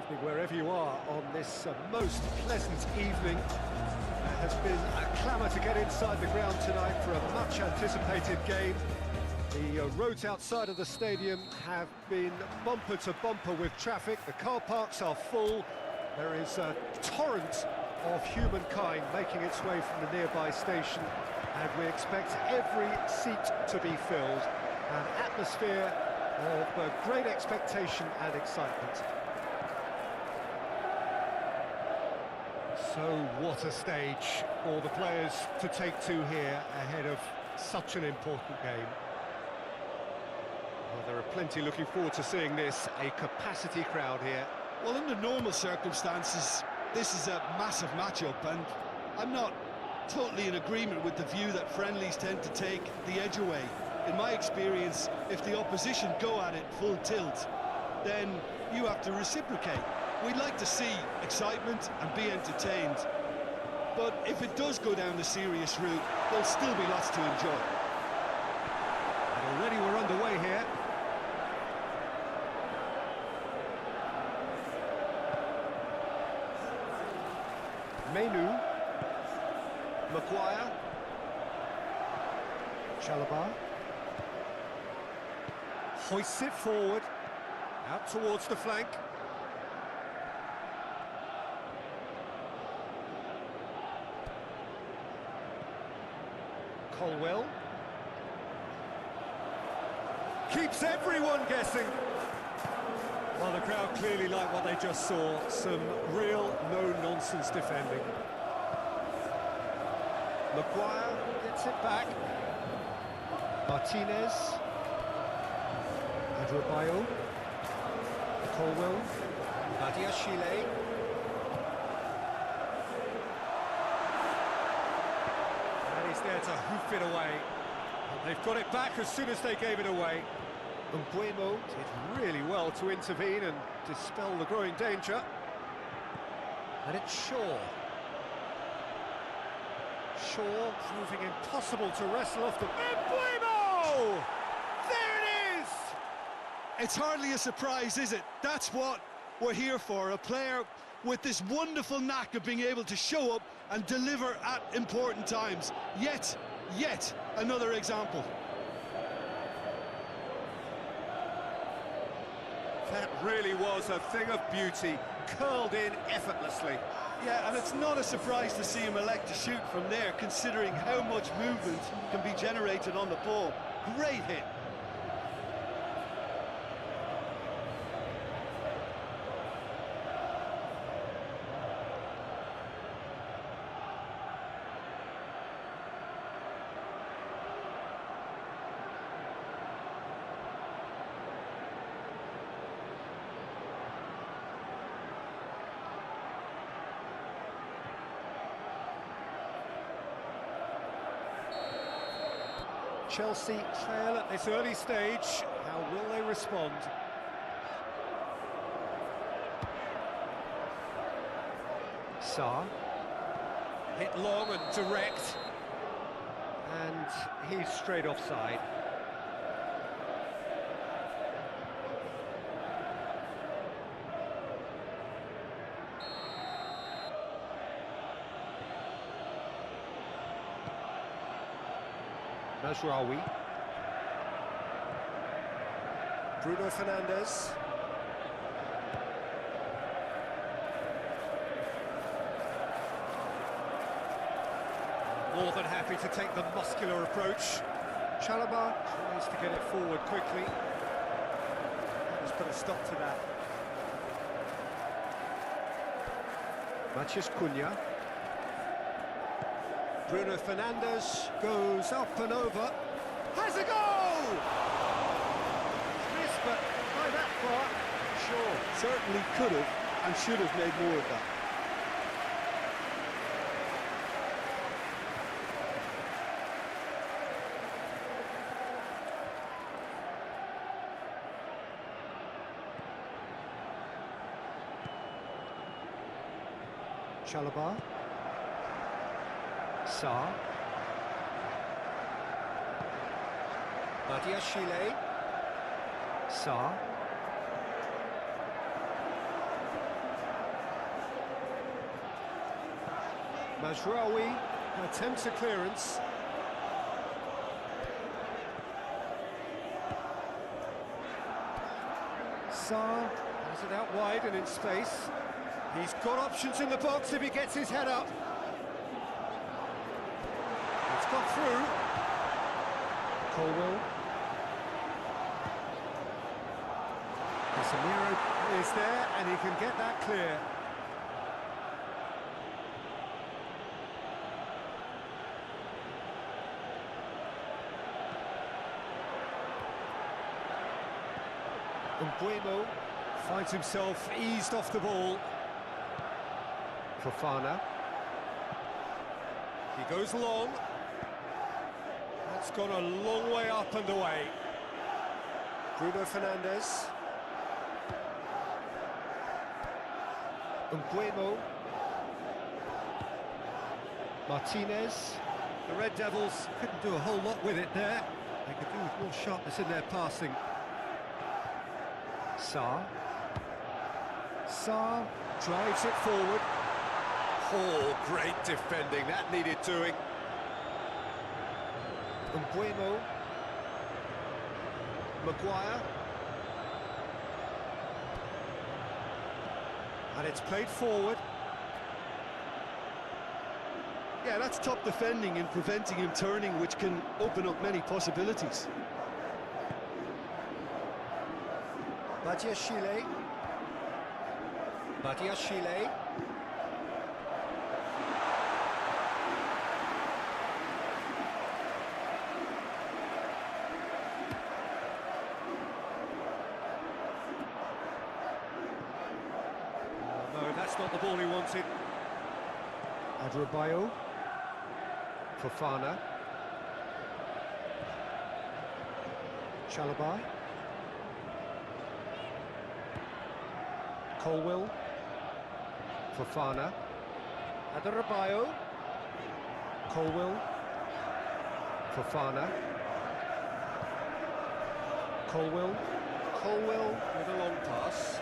evening, wherever you are on this most pleasant evening. There has been a clamour to get inside the ground tonight for a much-anticipated game. The roads outside of the stadium have been bumper to bumper with traffic. The car parks are full. There is a torrent of humankind making its way from the nearby station, and we expect every seat to be filled. An atmosphere of great expectation and excitement. So what a stage for the players to take to here ahead of such an important game. Well, there are plenty looking forward to seeing this, a capacity crowd here. Well, under normal circumstances, this is a massive matchup, and I'm not totally in agreement with the view that friendlies tend to take the edge away. In my experience, if the opposition go at it full tilt, then you have to reciprocate. We'd like to see excitement and be entertained, but if it does go down the serious route, there'll still be lots to enjoy. And already we're underway here. Menu, Maguire, Chalobah, hoists it forward, out towards the flank. Colwell keeps everyone guessing. Well, the crowd clearly like what they just saw. Some real no-nonsense defending. Maguire gets it back. Martinez. Adebayo. Colwell. Badiashile. And he's there to hoof it away. And they've got it back as soon as they gave it away. Mbuemo did really well to intervene and dispel the growing danger. And it's Shaw. Shaw proving impossible to wrestle off the... Mbuemo! There it is! It's hardly a surprise, is it? That's what we're here for, a player with this wonderful knack of being able to show up and deliver at important times. Yet another example. That really was a thing of beauty, curled in effortlessly. Yeah, and it's not a surprise to see him elect to shoot from there, considering how much movement can be generated on the ball. Great hit. Chelsea trail at this early stage. How will they respond? Sarr. Hit long and direct. And he's straight offside. Mazraoui. Bruno Fernandes. More than happy to take the muscular approach. Chalobah tries to get it forward quickly. Let's put a stop to that. Matheus Cunha. Bruno Fernandes goes up and over. Has a goal! Missed, but by that far, Sure, certainly could have and should have made more of that. Chalobah. Sarr. Badiashile. Sarr. Mazraoui attempts a clearance. Sarr has it out wide and in space. He's got options in the box if he gets his head up. It's got through. Colwell. Casemiro is there and he can get that clear. Mbuemo finds himself eased off the ball. Fofana. He goes long. That's gone a long way up and away. Bruno Fernandes. Mbuemo. Martinez. The Red Devils couldn't do a whole lot with it there. They could do with more sharpness in their passing. Sarr. Sarr drives it forward. Oh, great defending, that needed doing. Mbuemo. Maguire. And it's played forward. Yeah, that's top defending and preventing him turning, which can open up many possibilities. Badiashile. Badiashile. No, that's not the ball he wanted. Adrabayo. Fofana. Chalobah. Colwell. Fofana. Adrabayo. Colwell. Fofana. Colwell. Colwell with a long pass.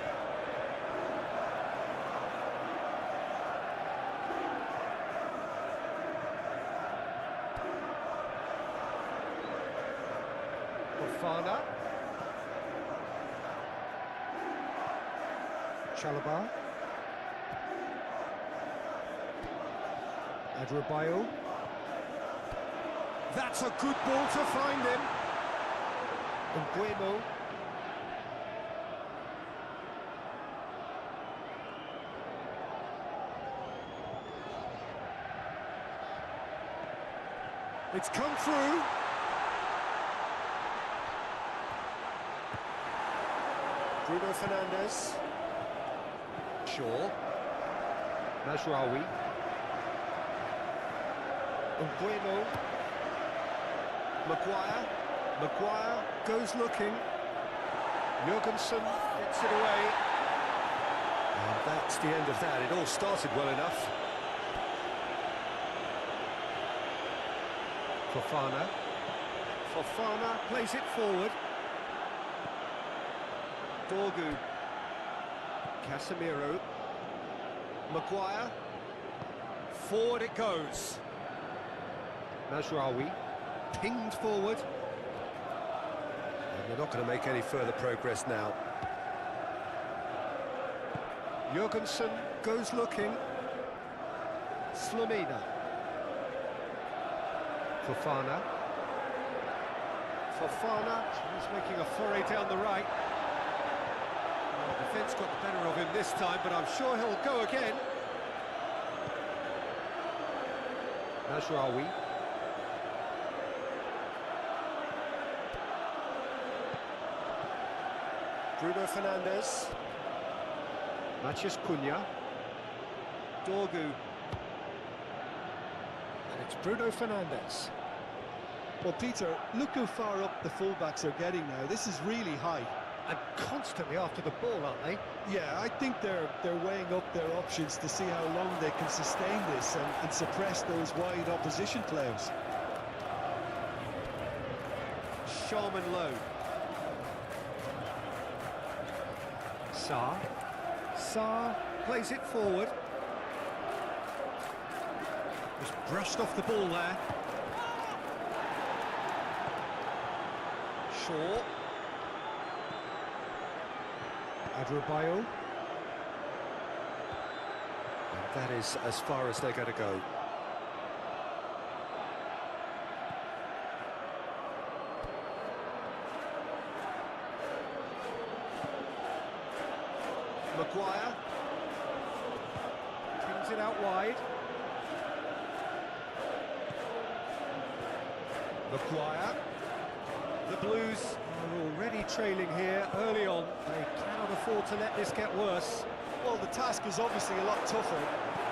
Fofana. Chalobah. Adrabayo. That's a good ball to find him. Mbuemo. It's come through. Bruno Fernandes. Shaw. Mazraoui. Mbuemo. Maguire. Maguire goes looking. Jurgensen gets it away. And that's the end of that. It all started well enough. Fofana. Fofana plays it forward. Dorgu. Casemiro. Maguire. Forward it goes. Mazraoui. Pinged forward. And they're not going to make any further progress now. Jurgensen goes looking. Slomina. Fofana. Fofana is making a foray down the right. The defence got the better of him this time, but I'm sure he'll go again. Mazraoui. Bruno Fernandes. Matheus Cunha. Dorgu. And it's Bruno Fernandes. Well, Peter, look how far up the fullbacks are getting now. This is really high. And constantly after the ball, aren't they? Yeah, I think they're weighing up their options to see how long they can sustain this and suppress those wide opposition players. Sharman low. Sarr. Sarr plays it forward. brushed off the ball there. Shaw. Adrabayo. And that is as far as they're going to go. Maguire. Pings it out wide. Maguire. The Blues are already trailing here early on. They cannot afford to let this get worse. Well, the task is obviously a lot tougher,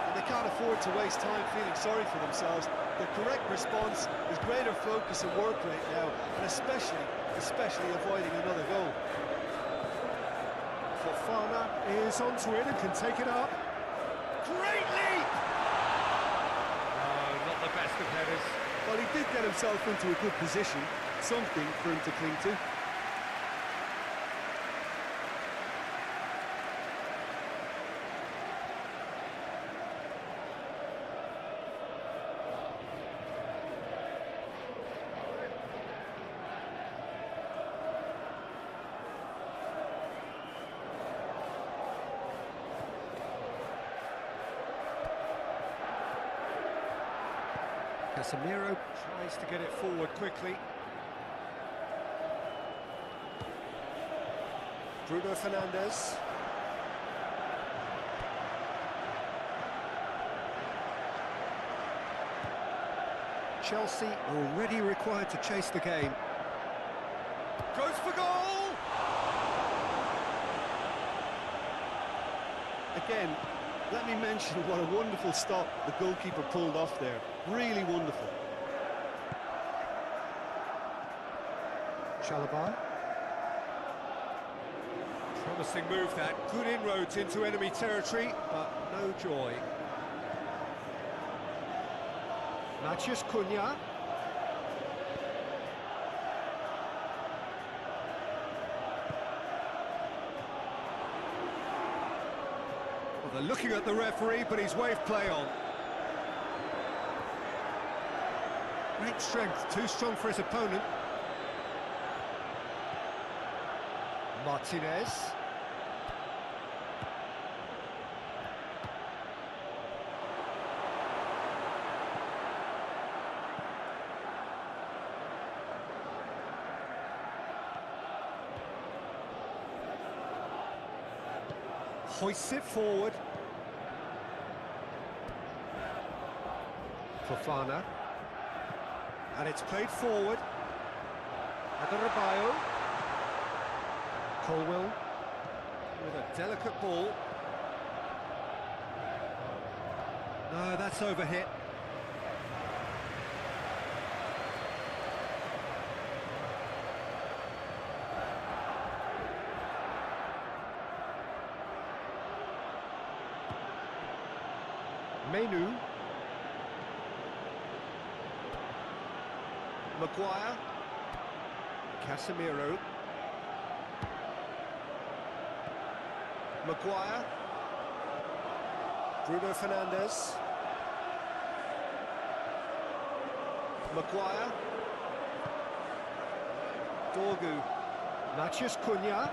and they can't afford to waste time feeling sorry for themselves. The correct response is greater focus and work rate now, and especially avoiding another goal. Fofana is onto it and can take it up. Great leap! No, not the best of headers. Well, he did get himself into a good position, something for him to cling to. Casemiro tries to get it forward quickly. Bruno Fernandes. Chelsea already required to chase the game. Goes for goal! Again, let me mention what a wonderful stop the goalkeeper pulled off there. Really wonderful. Chalobah. Promising move that. Good inroads into enemy territory, but no joy. Matheus Cunha. Well, they're looking at the referee, but he's waved play on. Great strength, too strong for his opponent. Martinez. Hoists it forward. Fofana. And it's played forward. Adrabayo. Colwell with a delicate ball. No, that's overhit. Menu. Maguire. Casemiro. Maguire. Bruno Fernandes. Maguire. Dorgu. Matheus Cunha.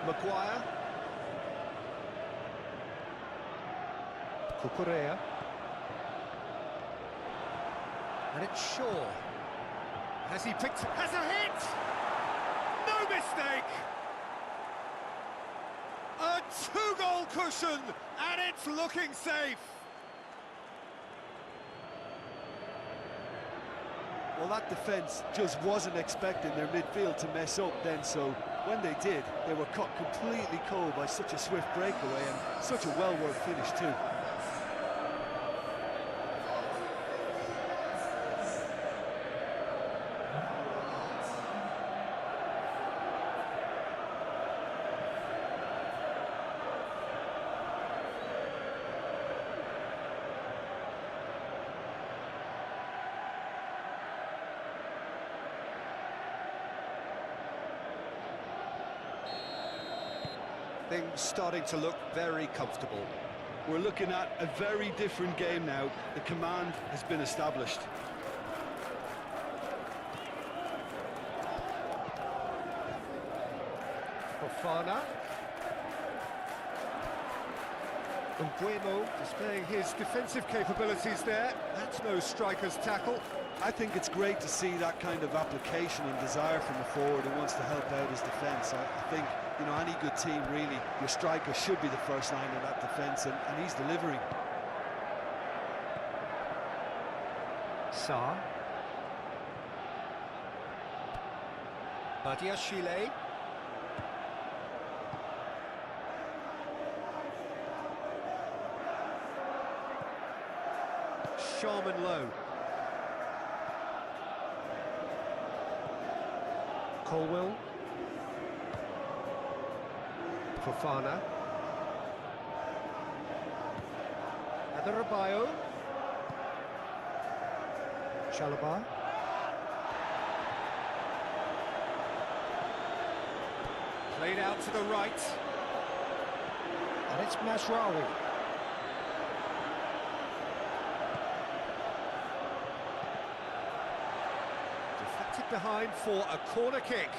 Maguire. Cucurella. And it's Shaw. Has he picked... Has a hit! No mistake! A two-goal cushion, and it's looking safe! Well, that defence just wasn't expecting their midfield to mess up then, so when they did, they were caught completely cold by such a swift breakaway and such a well-worked finish too. Things starting to look very comfortable. We're looking at a very different game now. The command has been established. Fofana. Mbuemo displaying his defensive capabilities there. That's no striker's tackle. I think it's great to see that kind of application and desire from a forward who wants to help out his defence. I think, you know, any good team, really, your striker should be the first line of that defence, and he's delivering. Sarr. Badiashile. Sharman Low. Colwell. Fofana. Adarabioyo. Chalobah. Played out to the right. And it's Masraoui. Deflected behind for a corner kick.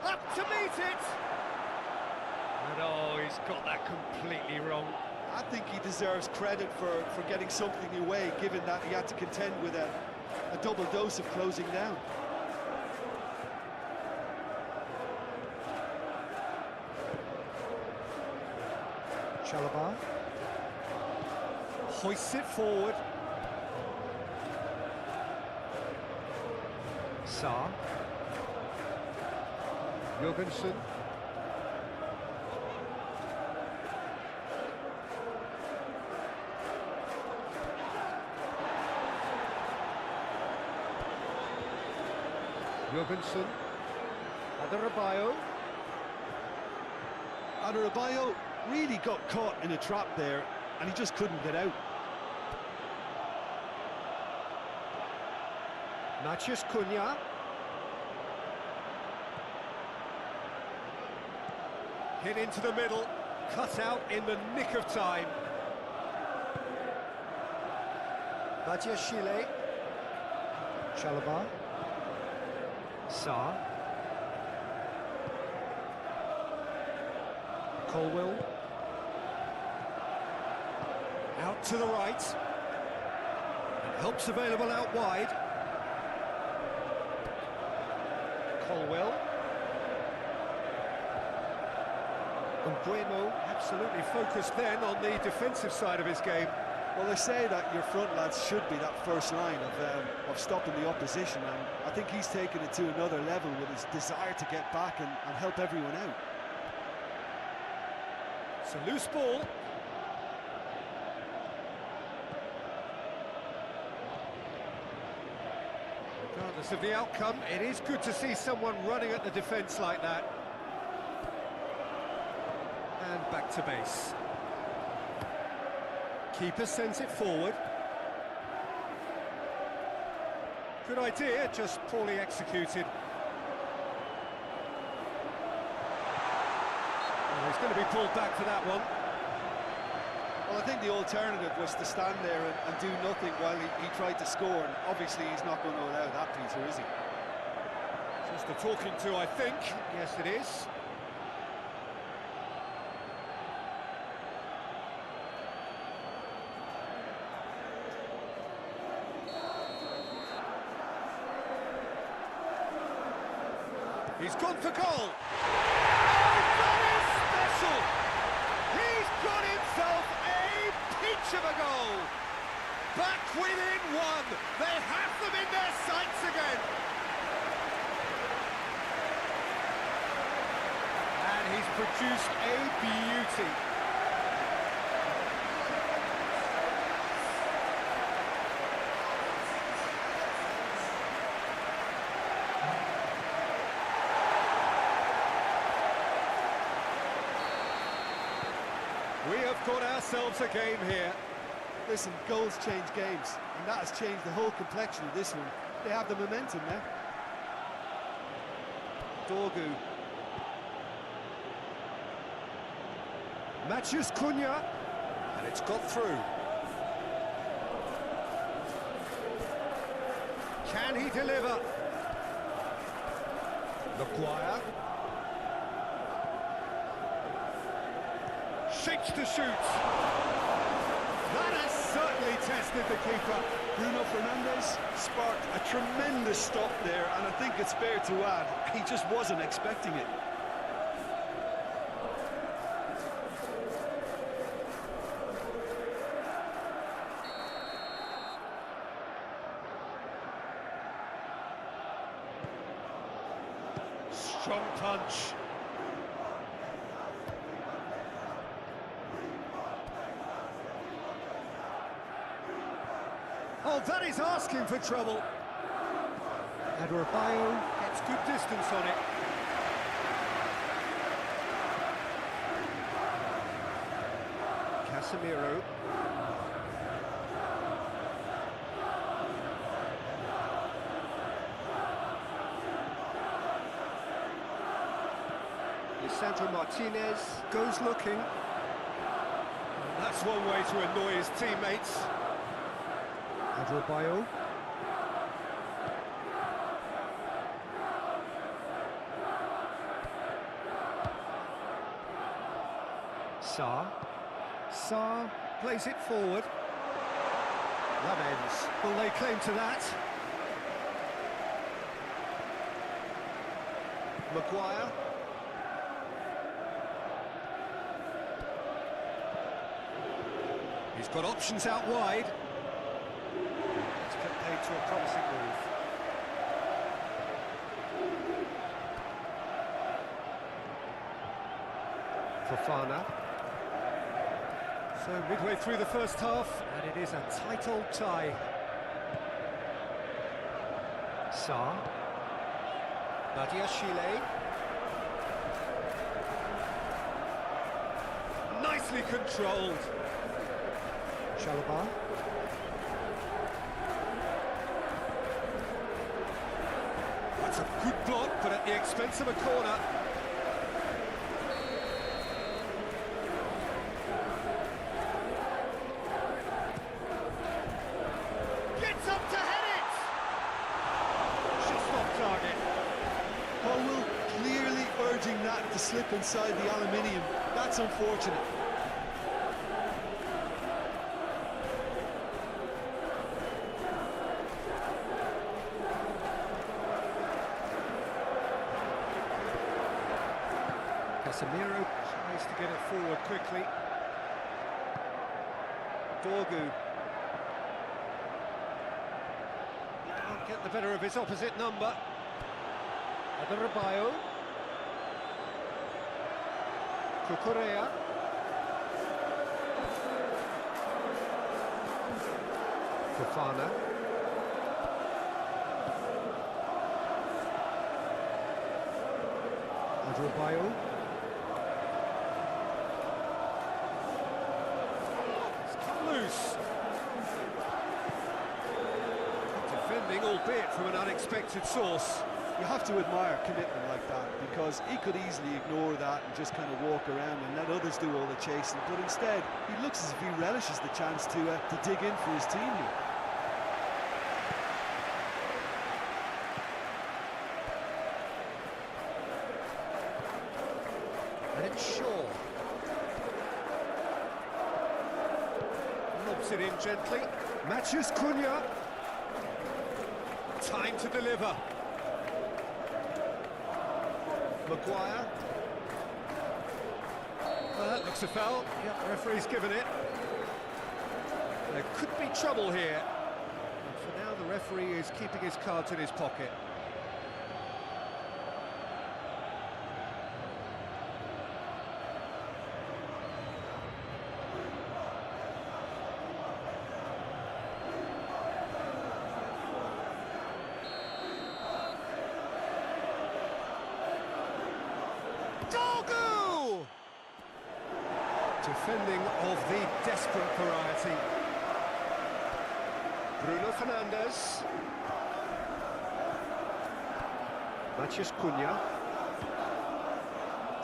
Up to meet it! And oh, he's got that completely wrong. I think he deserves credit for getting something away, given that he had to contend with a double dose of closing down. Chalobah hoists it forward. Sarr. Jorgensen. Jorgensen. Adarabioyo. Adarabioyo really got caught in a trap there, and he just couldn't get out. Matheus Cunha. Hit into the middle, cut out in the nick of time. Badiashile. Chalobah. Sarr. Colwell. Out to the right. Helps available out wide. Colwell. Mbuemo absolutely focused then on the defensive side of his game. Well, they say that your front lads should be that first line of stopping the opposition, and I think he's taken it to another level with his desire to get back and help everyone out. It's a loose ball. Regardless of the outcome, it is good to see someone running at the defence like that. And back to base. Keeper sends it forward. Good idea, just poorly executed. Well, he's going to be pulled back for that one. Well, I think the alternative was to stand there and do nothing while he tried to score, and obviously he's not going to allow that, Peter, is he? Just a talking to, I think. Yes, it is. He's gone for goal. Oh, that is special. He's got himself a peach of a goal. Back within one. They have them in their sights again. And he's produced a beauty. We have got ourselves a game here. Listen, goals change games, and that has changed the whole complexion of this one. They have the momentum now. Dorgu. Matches Cunha, and it's got through. Can he deliver? Maguire. Shapes to shoot. That has certainly tested the keeper. Bruno Fernandes sparked a tremendous stop there, and I think it's fair to add, he just wasn't expecting it. Strong punch. Oh, that is asking for trouble. Adebayo gets good distance on it. Casemiro. Lisandro Martinez goes looking. That's one way to annoy his teammates. Adebayo. Sarr plays it forward. That ends. Will they claim to that? Maguire. He's got options out wide. It's kept paid to a promising move. Fofana. So midway through the first half, and it is a tight old tie. Sarr. Badiashile. Nicely controlled. Chalobah. That's a good block, but at the expense of a corner. Gets up to head it! Just off target. Howell clearly urging that to slip inside the aluminium. That's unfortunate. Casemiro tries to get it forward quickly. Dorgu. Can't get the better of his opposite number. Adebayo. Cucurella. Fofana. Adebayo. Loose. Defending, albeit from an unexpected source. You have to admire commitment like that, because he could easily ignore that and just kind of walk around and let others do all the chasing, but instead he looks as if he relishes the chance to dig in for his team here. And it's Shaw. Lobs it in gently. Matches Cunha. Time to deliver. Maguire. Well, that looks a foul. Yep, the referee's given it. There could be trouble here. And for now, the referee is keeping his cards in his pocket. Dorgu! Defending of the desperate variety. Bruno Fernandes. Matheus Cunha.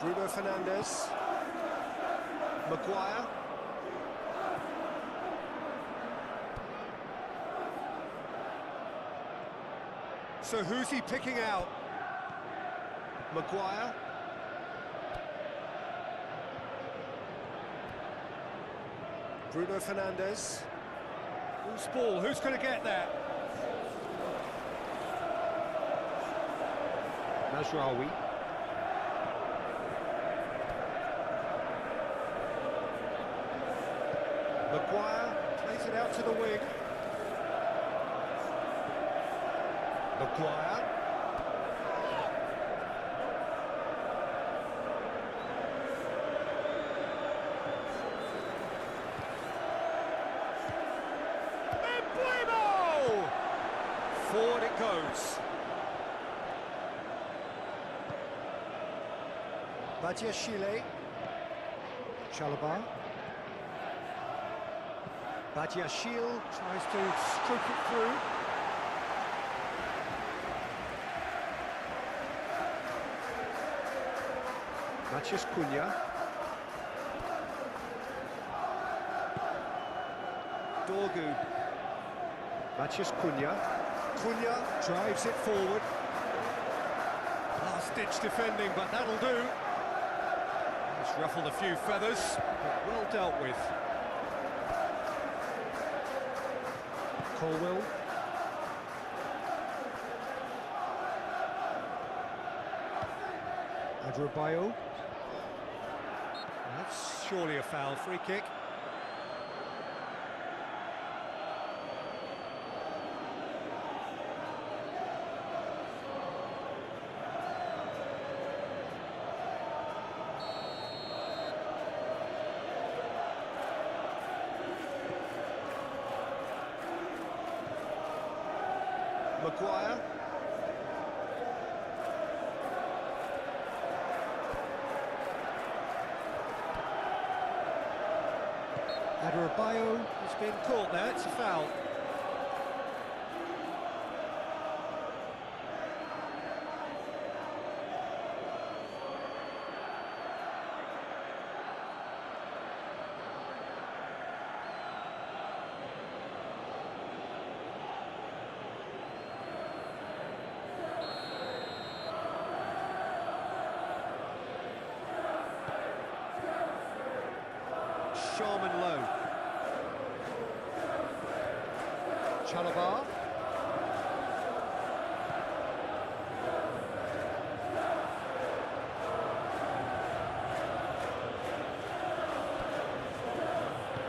Bruno Fernandes. Maguire. So who's he picking out? Maguire. Bruno Fernandes. Who's ball? Who's going to get that? Mazraoui. Maguire plays it out to the wing. Maguire. Forward it goes. Badiashile. Chalobah. Badiashile tries to stroke it through. Matheus Cunha. Dorgu. Matheus Cunha. Cunha drives it forward. Last-ditch defending, but that'll do. It's ruffled a few feathers, but well dealt with. Colwill. Adebayo. That's surely a foul, free kick. Maguire. Adebayo has been caught there, it's a foul. Sharman low. Chalobah.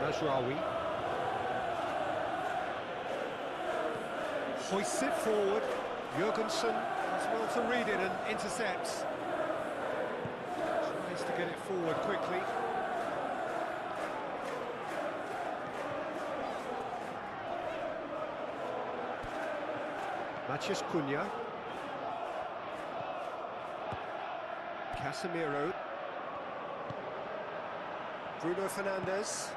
Mazraoui. Hoists it forward. Jurgensen as well to read it and intercepts. Tries to get it forward quickly. Matheus Cunha. Casemiro. Bruno Fernandes.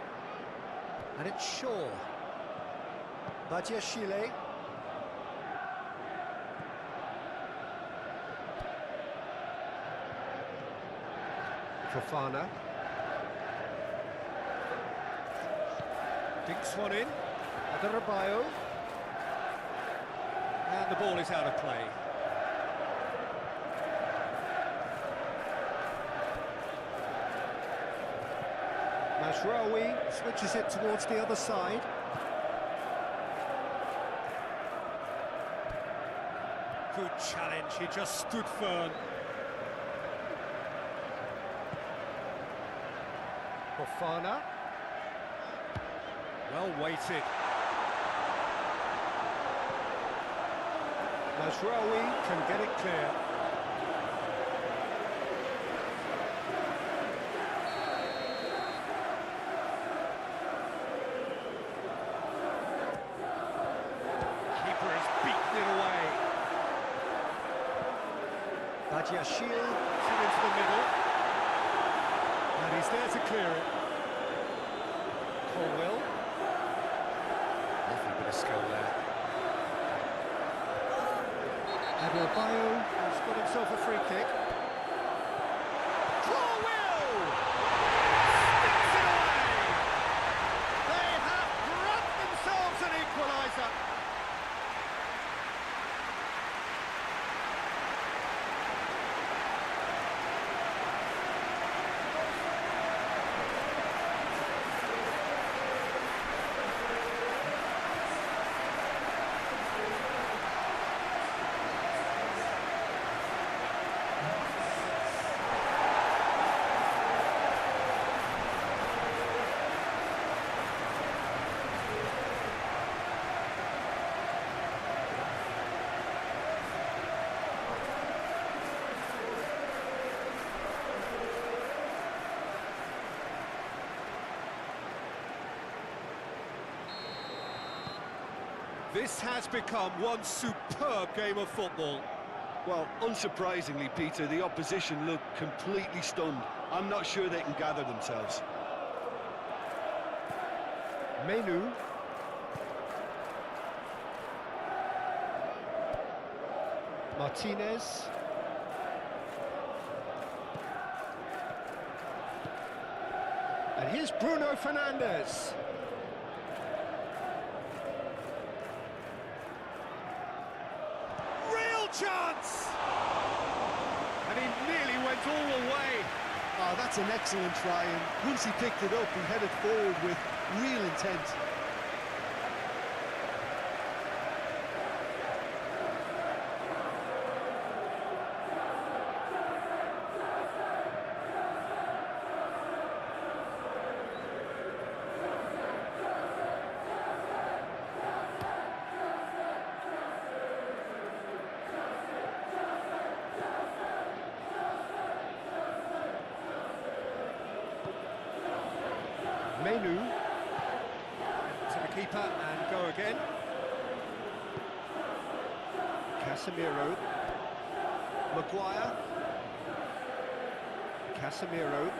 And it's Shaw. Badiashile. Fofana. Dinks one in. Adebayo. And the ball is out of play. Mazraoui switches it towards the other side. Good challenge, he just stood firm. Fofana. Well weighted. Mazraoui can get it clear. Keeper has beaten it away. Badiashile into the middle. And he's there to clear it. Colwill. Lovely bit of the skill there. Adebayo has got himself a free kick. Will sticks it away! They have grabbed themselves an equalizer. This has become one superb game of football. Well, unsurprisingly, Peter, the opposition look completely stunned. I'm not sure they can gather themselves. Menu. Martinez. And here's Bruno Fernandes. Real chance! And he nearly went all the way. Oh, that's an excellent try, and once he picked it up, he headed forward with real intent. Menu to the keeper and go again. Casemiro. Maguire. Casemiro.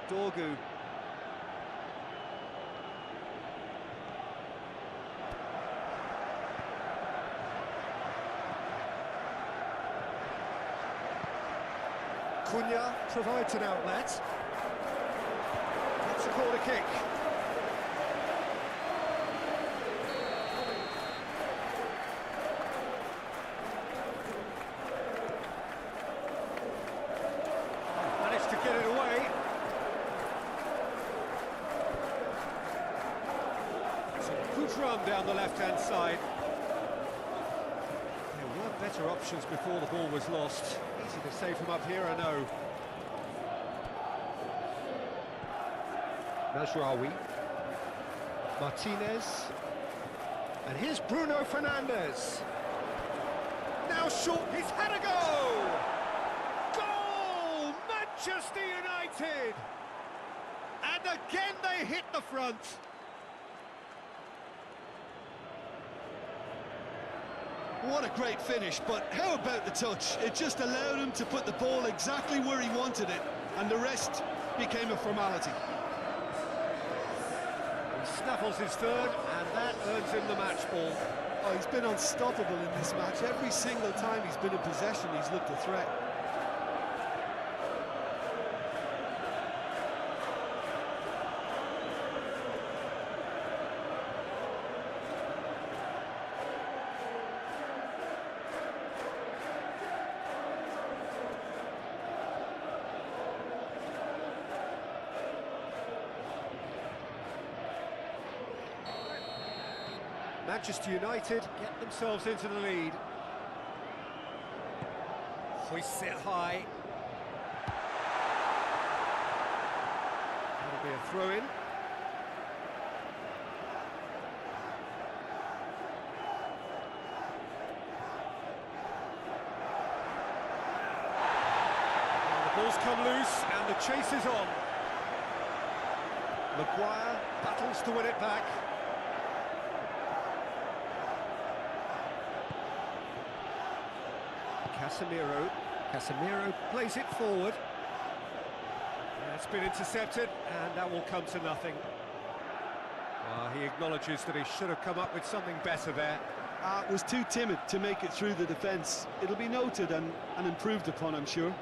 Dorgu. Cunha provides an outlet. That's a corner kick. Managed to get it away. It's a good run down the left-hand side. There were better options before the ball was lost. Easy to save from up here, I know. Mazraoui. Martinez. And here's Bruno Fernandes. Now short, he's had a go! Goal! Manchester United! And again they hit the front. What a great finish, but how about the touch? It just allowed him to put the ball exactly where he wanted it, and the rest became a formality. He snaffles his third, and that earns him the match ball. Oh, he's been unstoppable in this match. Every single time he's been in possession, he's looked a threat. Manchester United get themselves into the lead. Hoists it high. That'll be a throw-in. The ball's come loose and the chase is on. Maguire battles to win it back. Casemiro plays it forward. It's been intercepted, and that will come to nothing. He acknowledges that he should have come up with something better there. Was too timid to make it through the defence. It'll be noted and improved upon, I'm sure.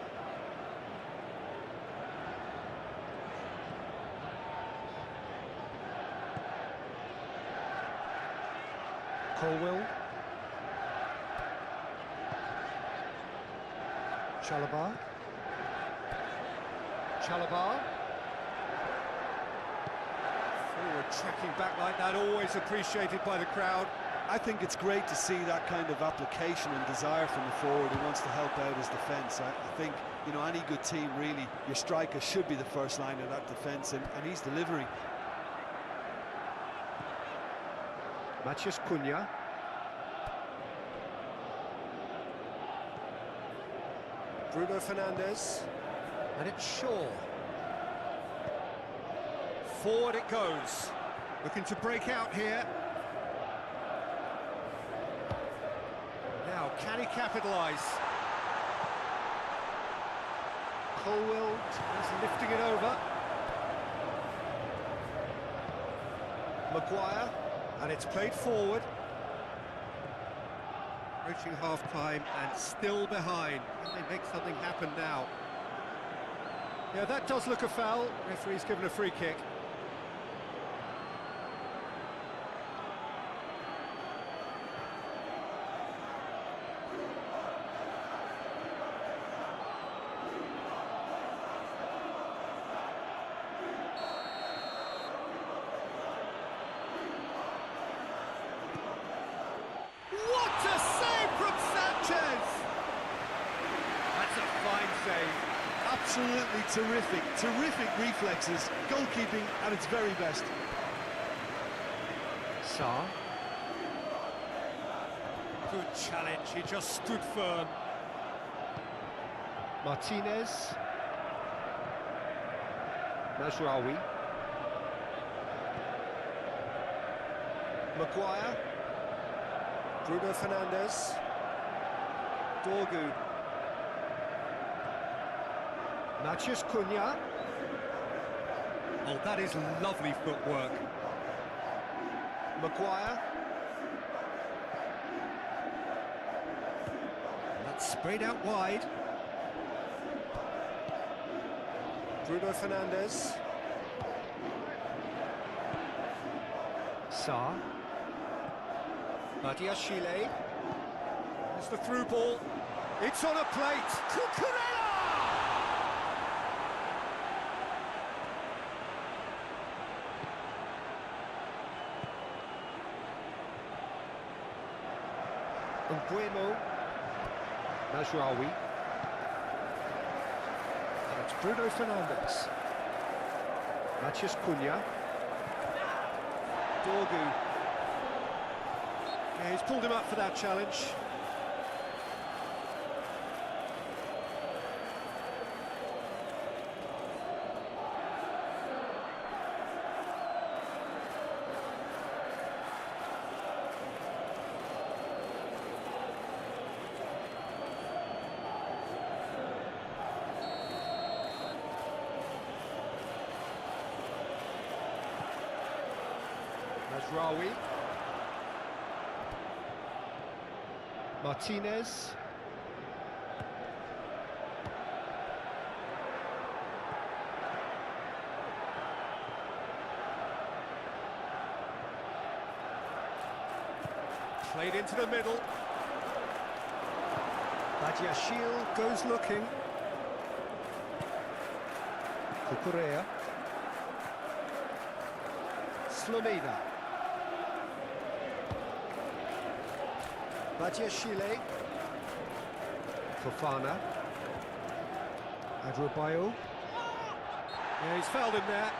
Colwill. Chalobah. Forward tracking back like that, always appreciated by the crowd. I think it's great to see that kind of application and desire from the forward who wants to help out his defence. I think, you know, any good team, really, your striker should be the first line of that defence, and he's delivering. Matheus Cunha. Bruno Fernandes. And it's Shaw. Forward it goes. Looking to break out here. Now, can he capitalise? Colwill is lifting it over. Maguire. And it's played forward. Approaching half-time and still behind. Can they make something happen now? Yeah, that does look a foul. Referee's given a free kick. What a save from Sanchez! That's a fine save. Absolutely terrific reflexes, goalkeeping at its very best. Sarr. Good challenge, he just stood firm. Martinez. Mazraoui. Maguire. Bruno Fernandes. Dorgu. Matheus Cunha. Oh, that is lovely footwork. Maguire. And that's sprayed out wide. Bruno Fernandes. Sarr. Badiashile. There's the through ball. It's on a plate. Cucurella! Mbuemo. Mazraoui. And it's Bruno Fernandes. Matheus Cunha. Dorgu. Yeah, he's pulled him up for that challenge. Mazraoui. Martinez. Played into the middle. Badiashile goes looking. Cucurella. Slomina. Badiashile. Fofana. Adebayo. Yeah, he's fouled him there.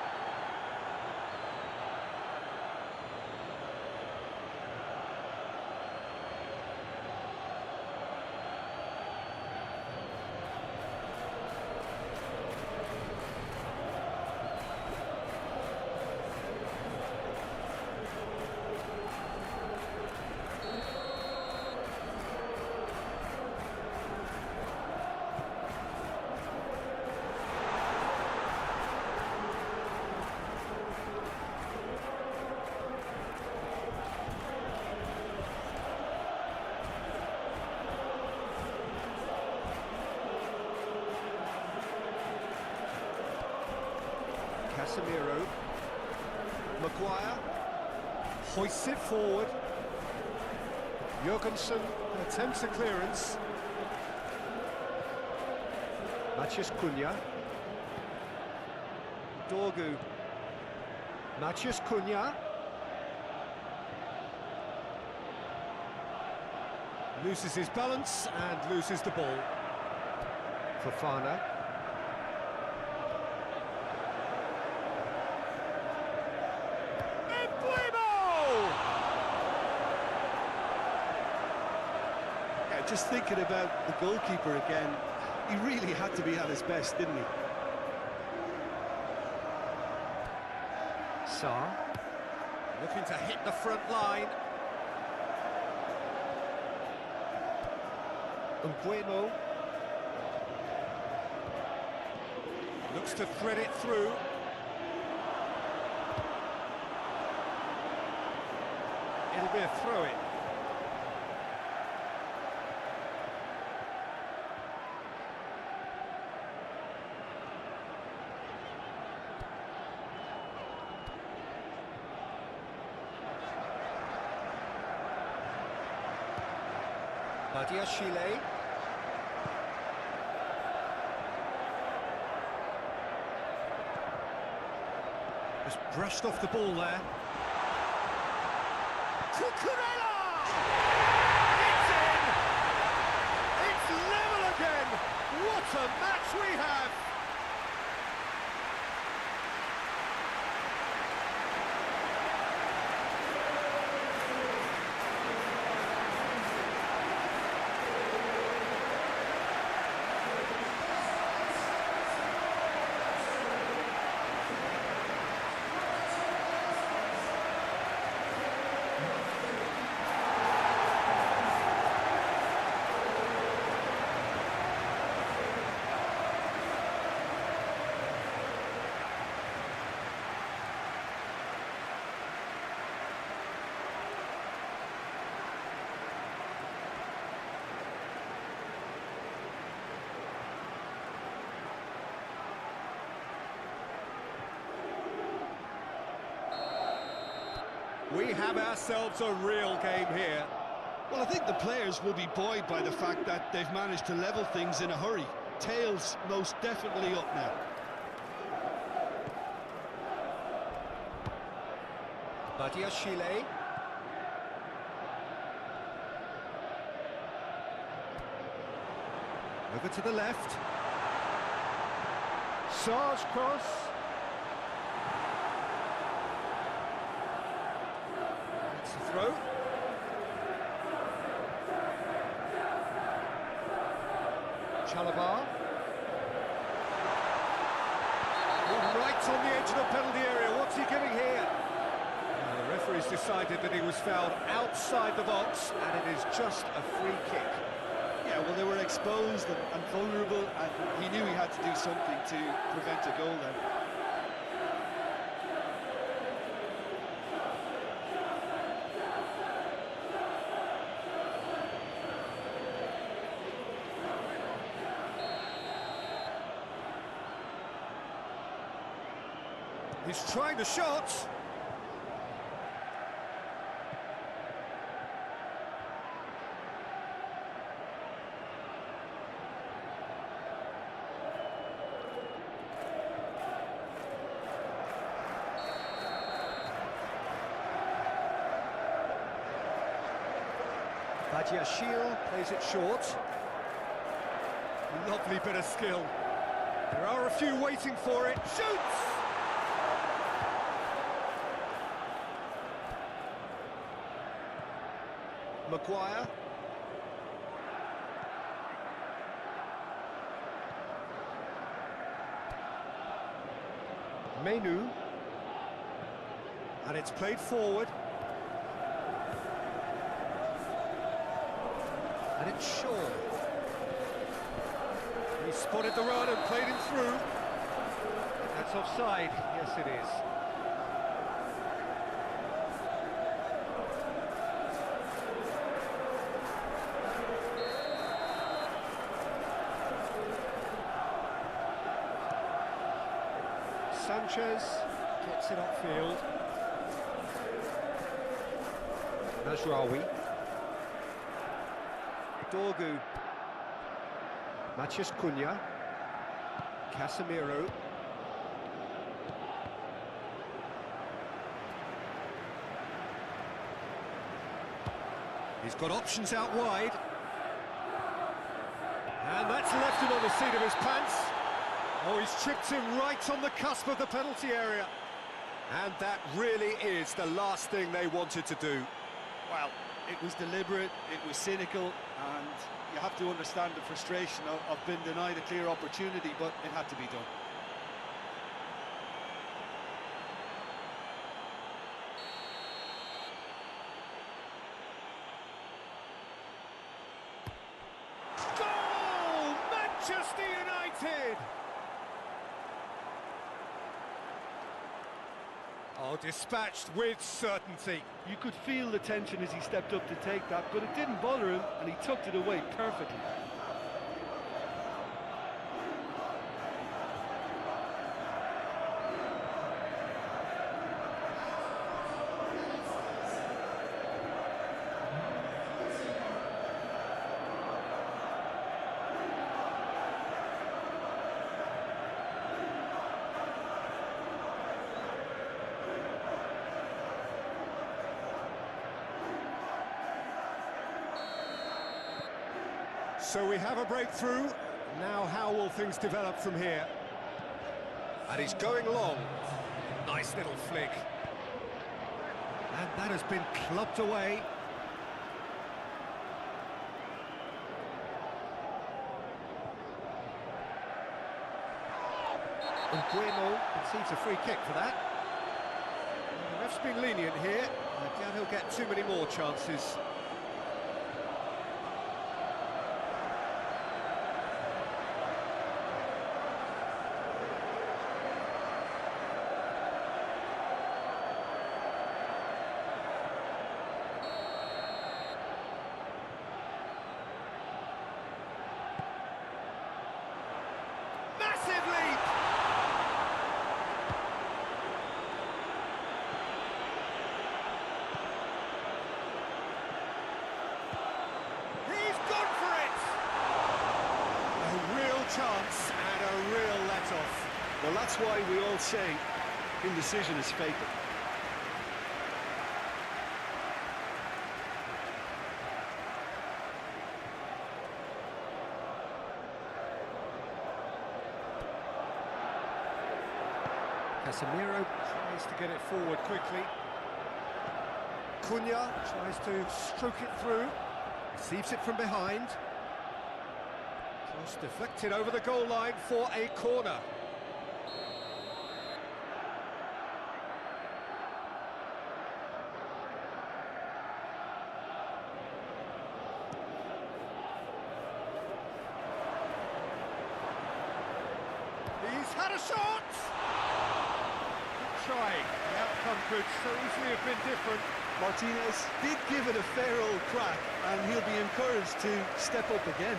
Casemiro. Maguire hoists it forward. Jurgensen attempts a clearance. Matheus Cunha. Dorgu. Matheus Cunha. Loses his balance and loses the ball. Fofana. Yeah, just thinking about the goalkeeper again, he really had to be at his best, didn't he? Sarr. Looking to hit the front line. Umbuemo. Looks to thread it through. It'll be a throw-in. Badiashile. Just brushed off the ball there. Cucurella! It's in! It's level again! What a match we have! We have ourselves a real game here. Well, I think the players will be buoyed by the fact that they've managed to level things in a hurry. Tails most definitely up now. Badiashile. Over to the left. Sarr's cross. It's a throw. Chalabar. Right on the edge of the penalty area. What's he giving here? The referee's decided that he was fouled outside the box, and it is just a free kick. Yeah, well, they were exposed and vulnerable, and he knew he had to do something to prevent a goal then. He's trying the shot. Badiashile plays it short. Lovely bit of skill. There are a few waiting for it. Shoots! Maguire. Menu. And it's played forward. And it's Shaw. He spotted the run and played him through. That's offside. Yes, it is. Sanchez gets it upfield. Mazraoui. Dorgu. Matheus Cunha. Casemiro. He's got options out wide. And that's left him on the seat of his pants. Oh, he's chipped him right on the cusp of the penalty area. And that really is the last thing they wanted to do. Well, it was deliberate, it was cynical, and you have to understand the frustration of being denied a clear opportunity, but it had to be done. Goal! Manchester United! Oh, dispatched with certainty. You could feel the tension as he stepped up to take that, but it didn't bother him, and he tucked it away perfectly. So we have a breakthrough. Now how will things develop from here? And he's going long. Nice little flick. And that has been clubbed away. Bueno conceives a free kick for that. And the ref's been lenient here. I doubt he'll get too many more chances. Massive leap! He's gone for it! A real chance and a real let-off. Well, that's why we all say indecision is fatal. Casemiro tries to get it forward quickly. Cunha tries to stroke it through. Receives it from behind. Cross deflected over the goal line for a corner. He's had a shot! Trying. The outcome could so easily have been different. Martinez did give it a fair old crack, and he'll be encouraged to step up again.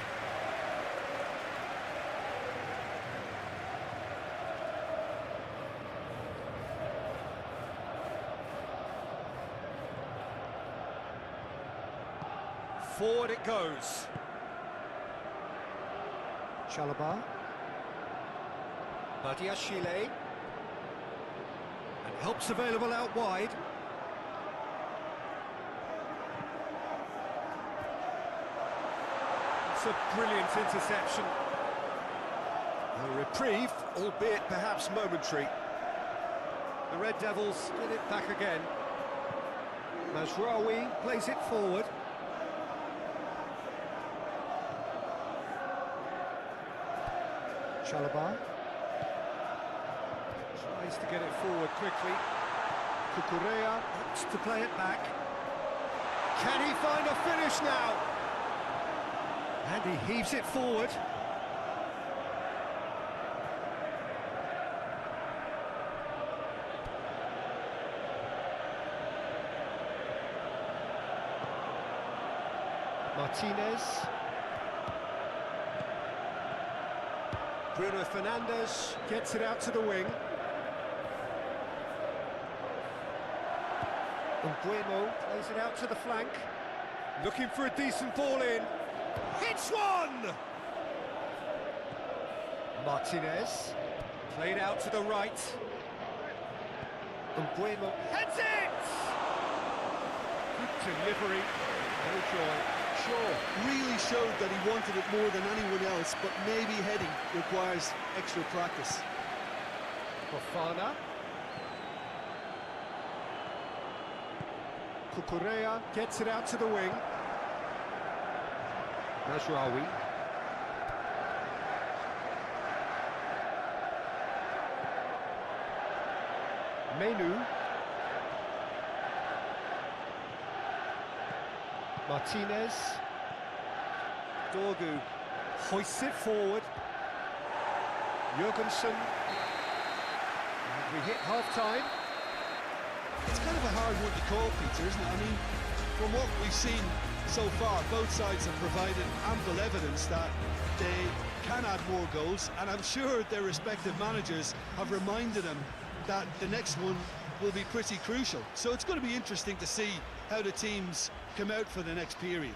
Forward it goes. Chalobah. Badiashile. And help's available out wide. It's a brilliant interception. A reprieve, albeit perhaps momentary. The Red Devils get it back again. Mazraoui plays it forward. Chalobah tries to get it forward quickly. Cucurella wants to play it back. Can he find a finish now? And he heaves it forward. Martinez. Bruno Fernandes gets it out to the wing. Bueno plays it out to the flank. Looking for a decent ball in. Hits one! Martinez. Played out to the right. Bueno heads it! Good delivery. No joy. Sure, really showed that he wanted it more than anyone else, but maybe heading requires extra practice. Fofana. Cucurella gets it out to the wing. Mazraoui. Menu. Martinez. Dorgu hoists it forward. Jurgensen. We hit half-time. It's kind of a hard one to call, Peter, isn't it? I mean, from what we've seen so far, both sides have provided ample evidence that they can add more goals, and I'm sure their respective managers have reminded them that the next one will be pretty crucial. So it's going to be interesting to see how the teams come out for the next period.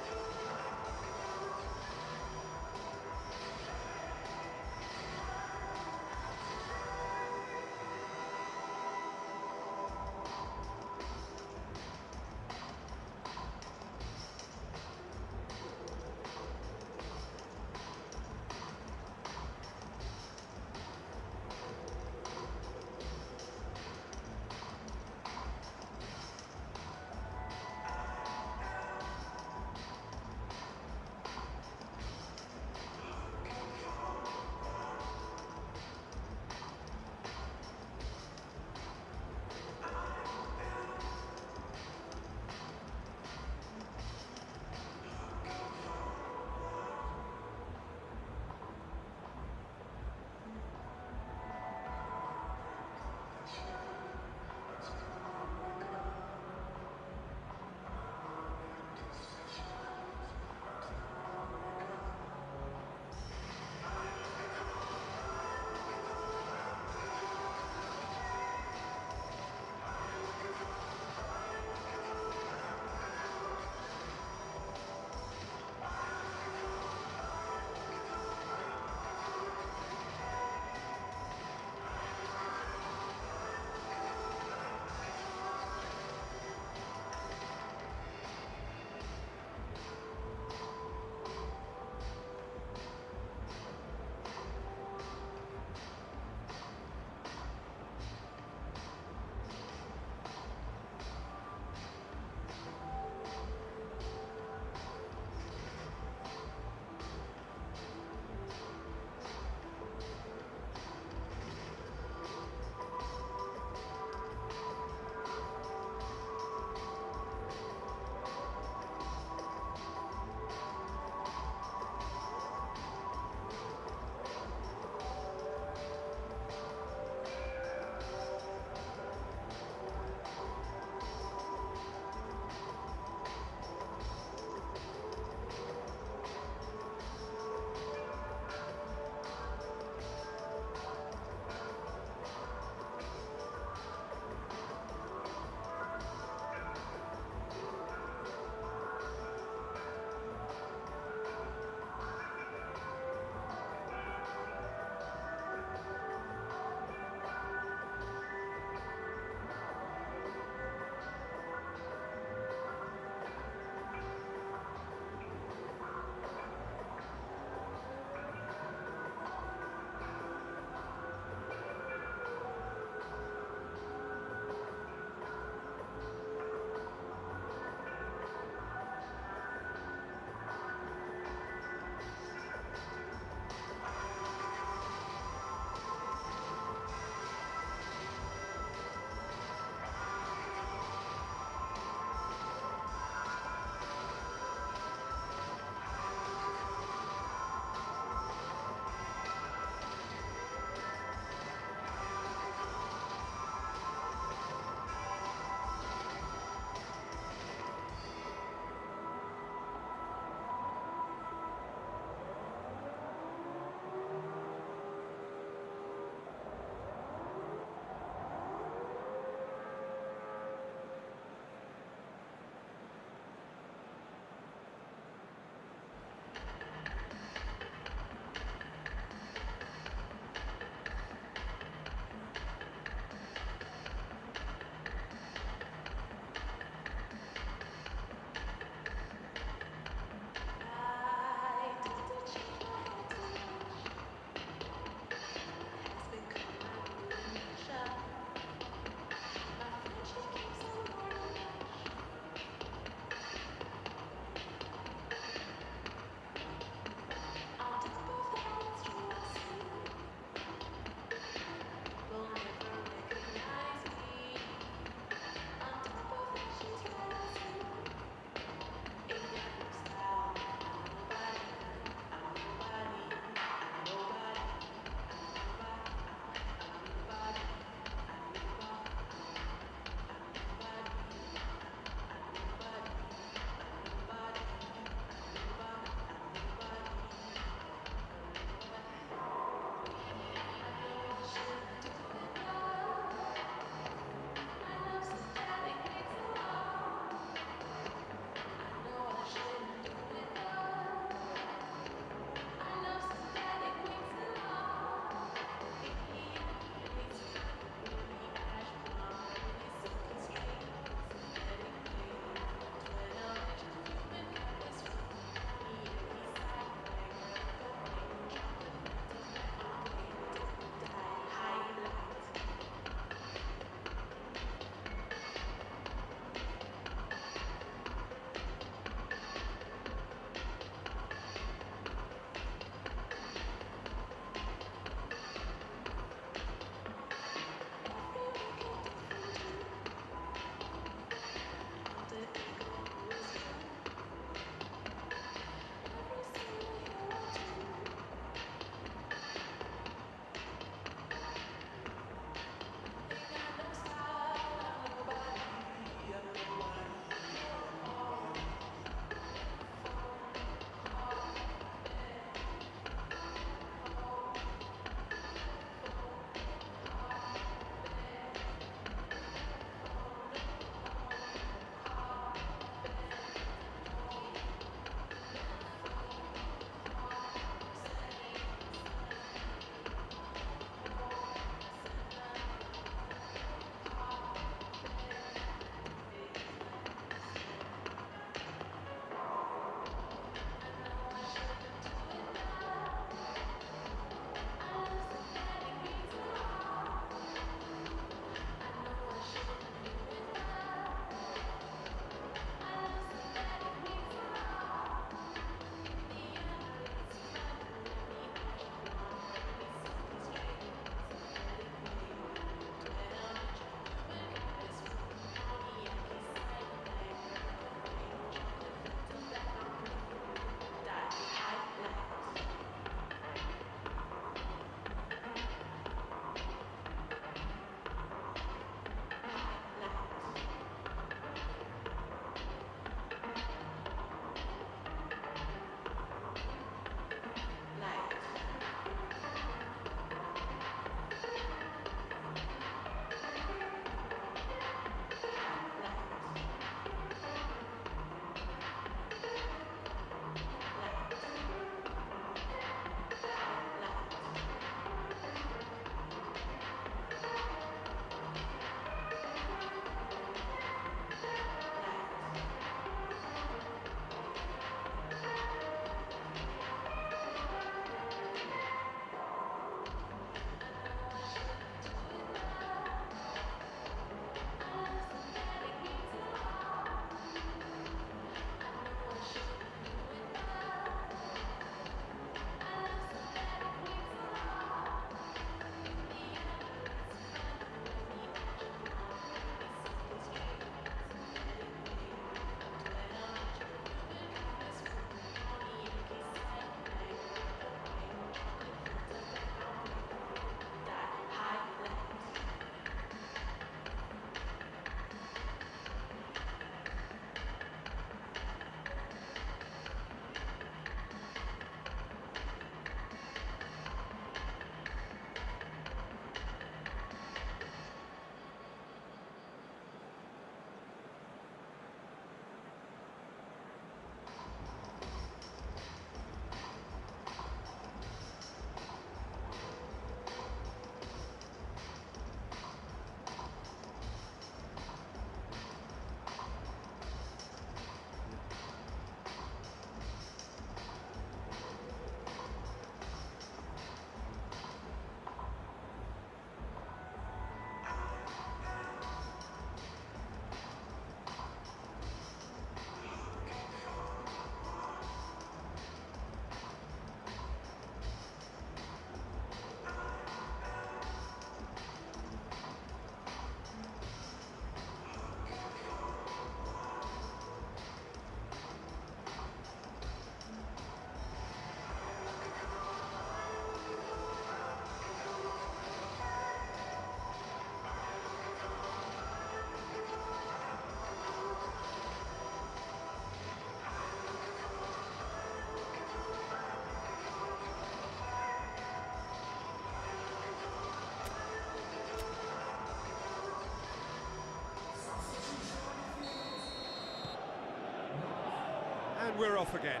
we're off again.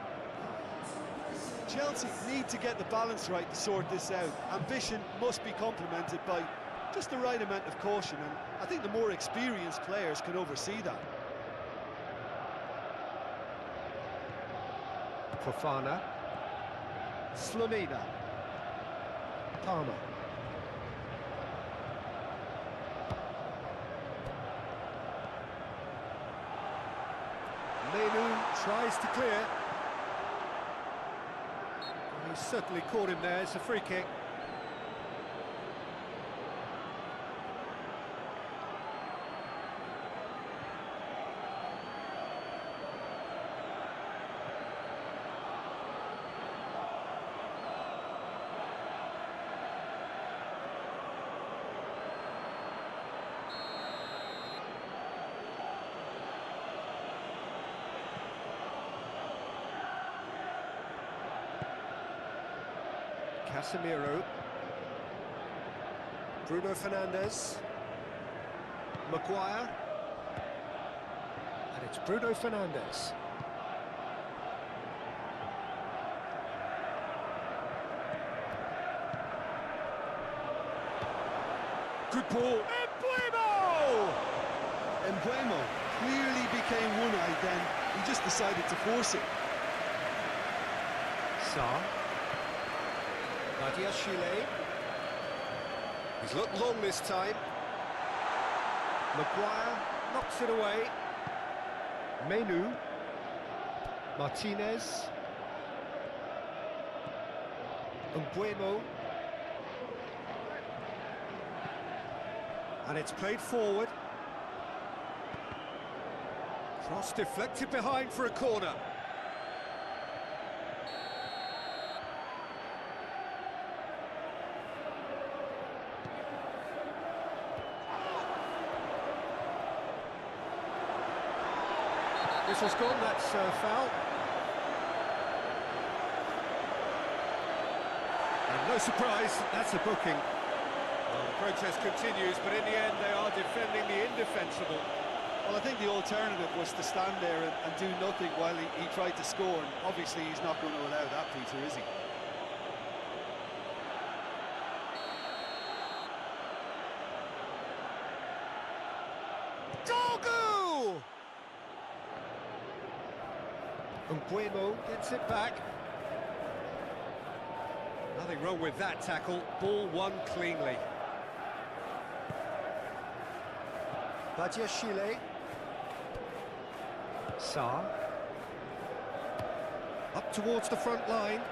Chelsea need to get the balance right to sort this out. Ambition must be complemented by just the right amount of caution, and I think the more experienced players can oversee that. Fofana. Slonina. Palmer. Menu tries to clear. He certainly caught him there. It's a free kick. Casemiro. Bruno Fernandes. Maguire. And it's Bruno Fernandes. Good ball. Embuemo clearly became one-eyed then. He just decided to force it. Sarr. Chile. He's looked long this time. Maguire knocks it away. Menu. Martinez. Embuemo. And it's played forward. Cross deflected behind for a corner. This has gone, that's foul. And no surprise, that's a booking. Well, the protest continues, but in the end they are defending the indefensible. Well, I think the alternative was to stand there and do nothing while he tried to score, and obviously he's not going to allow that, Peter, is he? Dogu! Embuemo gets it back. Nothing wrong with that tackle. Ball won cleanly. Chile. Sarr. Up towards the front line.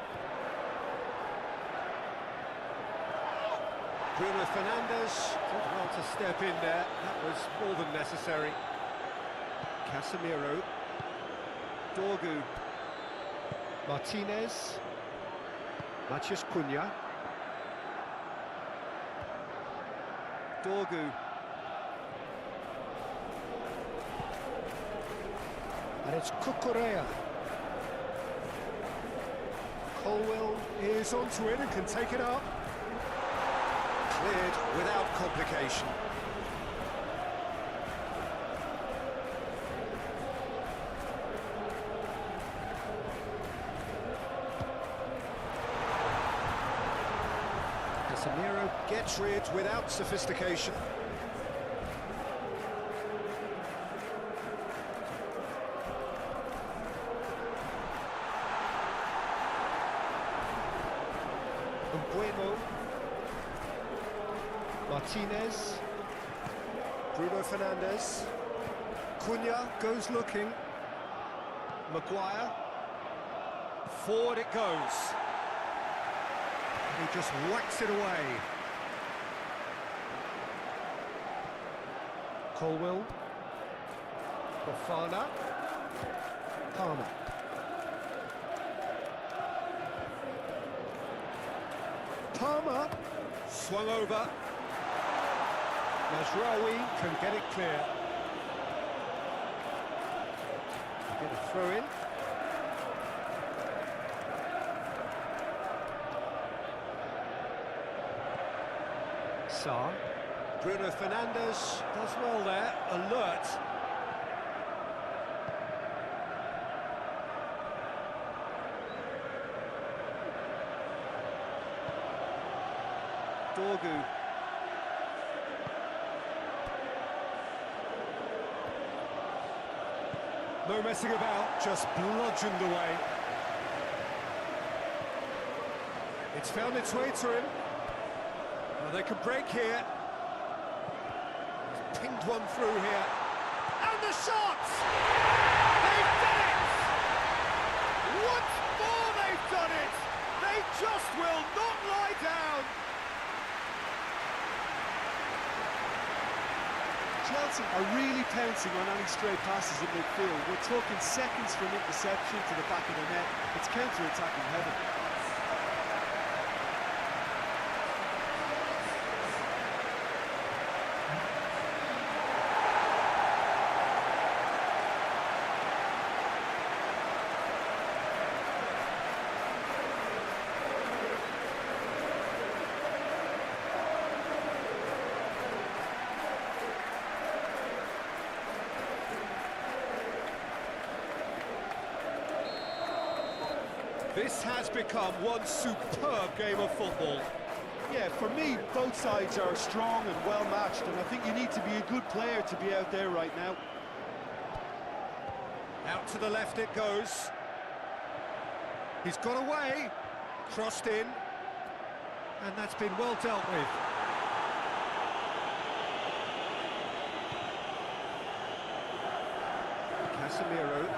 Bruno Fernandes did well to step in there. That was more than necessary. Casemiro. Dorgu. Martinez. Matheus Cunha. Dorgu. And it's Cucurella. Colwell is onto it and can take it up. Cleared without complication. Casemiro gets rid without sophistication. Embuemo. Martinez. Bruno Fernandes. Cunha goes looking. Maguire. Forward it goes. He just whacks it away. Colwell. Fofana. Palmer. Palmer swung over. Mazraoui can get it clear. Get a throw in. Sarr. Bruno Fernandes does well there. Alert. Kyogu. No messing about, just bludgeoned away. It's found its way to him. Well, they can break here. He's pinged one through here. And the shots! They've done it! Once more they've done it! They just will not lie down! Chelsea are really pouncing on any stray passes in midfield. We're talking seconds from interception to the back of the net. It's counter-attacking heaven. This has become one superb game of football. Yeah, for me, both sides are strong and well matched, and I think you need to be a good player to be out there right now. Out to the left it goes. He's got away, crossed in, and that's been well dealt with. Casemiro.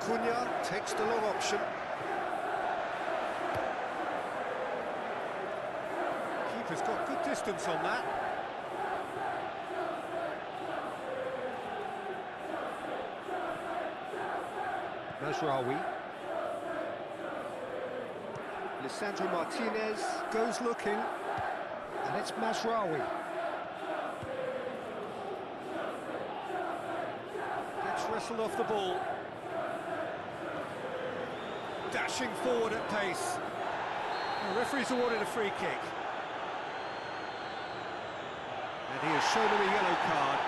Cunha takes the long option. Keeper's got good distance on that. Mazraoui. Lisandro Martinez goes looking, and it's Mazraoui. Gets wrestled off the ball. Dashing forward at pace. The referee's awarded a free kick. And he has shown him a yellow card.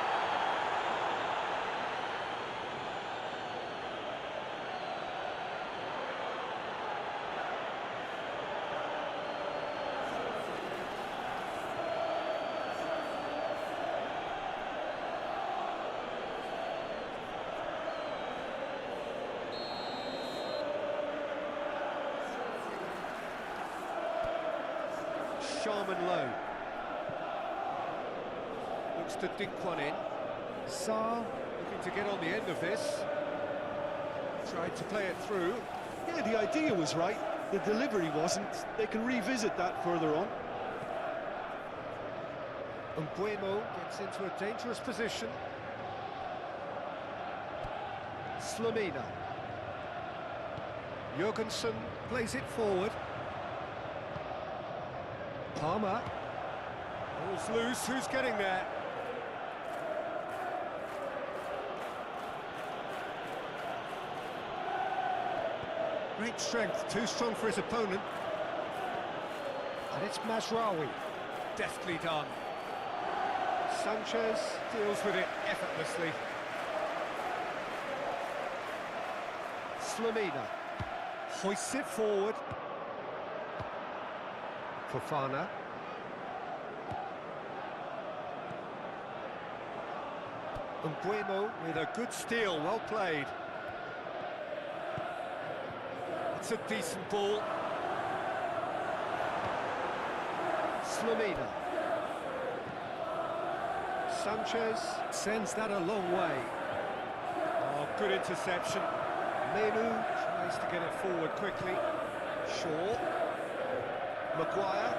Sharman low. Looks to dink one in. Sarr looking to get on the end of this. Tried to play it through. Yeah, the idea was right. The delivery wasn't. They can revisit that further on. Mbuemo gets into a dangerous position. Slamina. Jorgensen plays it forward. Palmer. Ball's loose, who's getting there? Great strength, too strong for his opponent. And it's Mazraoui. Deftly done. Sanchez deals with it effortlessly. Slamina hoists it forward. Fofana. Mbuemo with a good steal, well played. It's a decent ball. Slamina. Sanchez sends that a long way. Oh, good interception. Menu tries to get it forward quickly. Shaw. Maguire.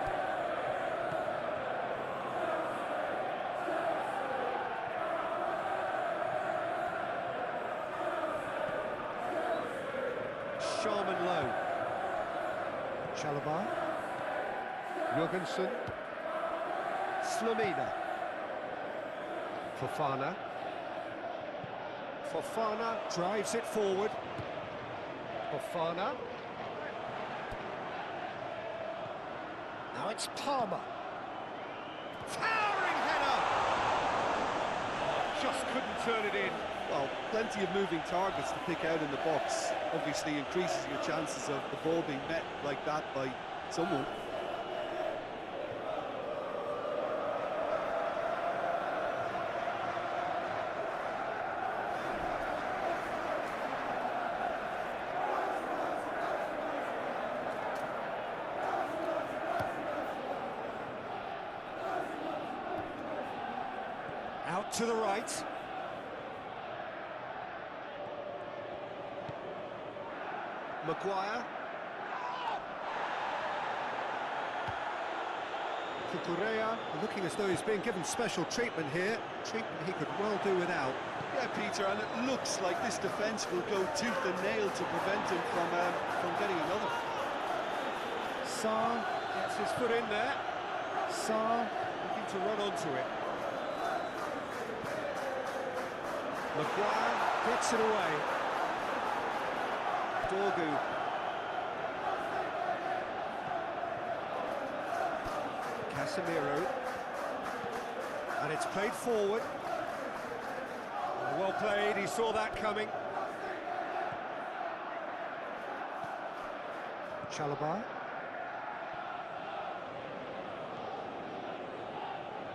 Sharman low. Chalobah. Jorgensen. Slamina. Fofana. Fofana drives it forward. Fofana. Now it's Palmer. Towering header! Just couldn't turn it in. Well, plenty of moving targets to pick out in the box. Obviously increases your chances of the ball being met like that by someone. out to the right. Maguire. Cucurella, looking as though he's being given special treatment here. Treatment he could well do without. Yeah, Peter, and it looks like this defence will go tooth and nail to prevent him from getting another. Sarr gets his foot in there. Sarr looking to run onto it. Maguire gets it away. Dorgu. Casemiro. And it's played forward. Well played, he saw that coming. Chalobah.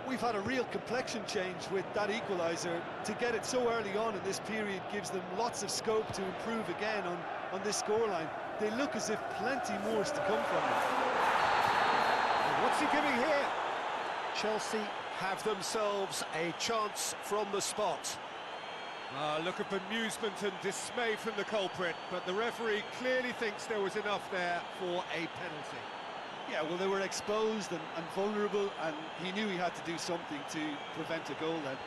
We've had a real complexion change with that equaliser. To get it so early on in this period gives them lots of scope to improve again on this scoreline. They look as if plenty more is to come from them. And what's he giving here? Chelsea have themselves a chance from the spot. Look at bemusement and dismay from the culprit, but the referee clearly thinks there was enough there for a penalty. Yeah, well, they were exposed and vulnerable, and he knew he had to do something to prevent a goal then.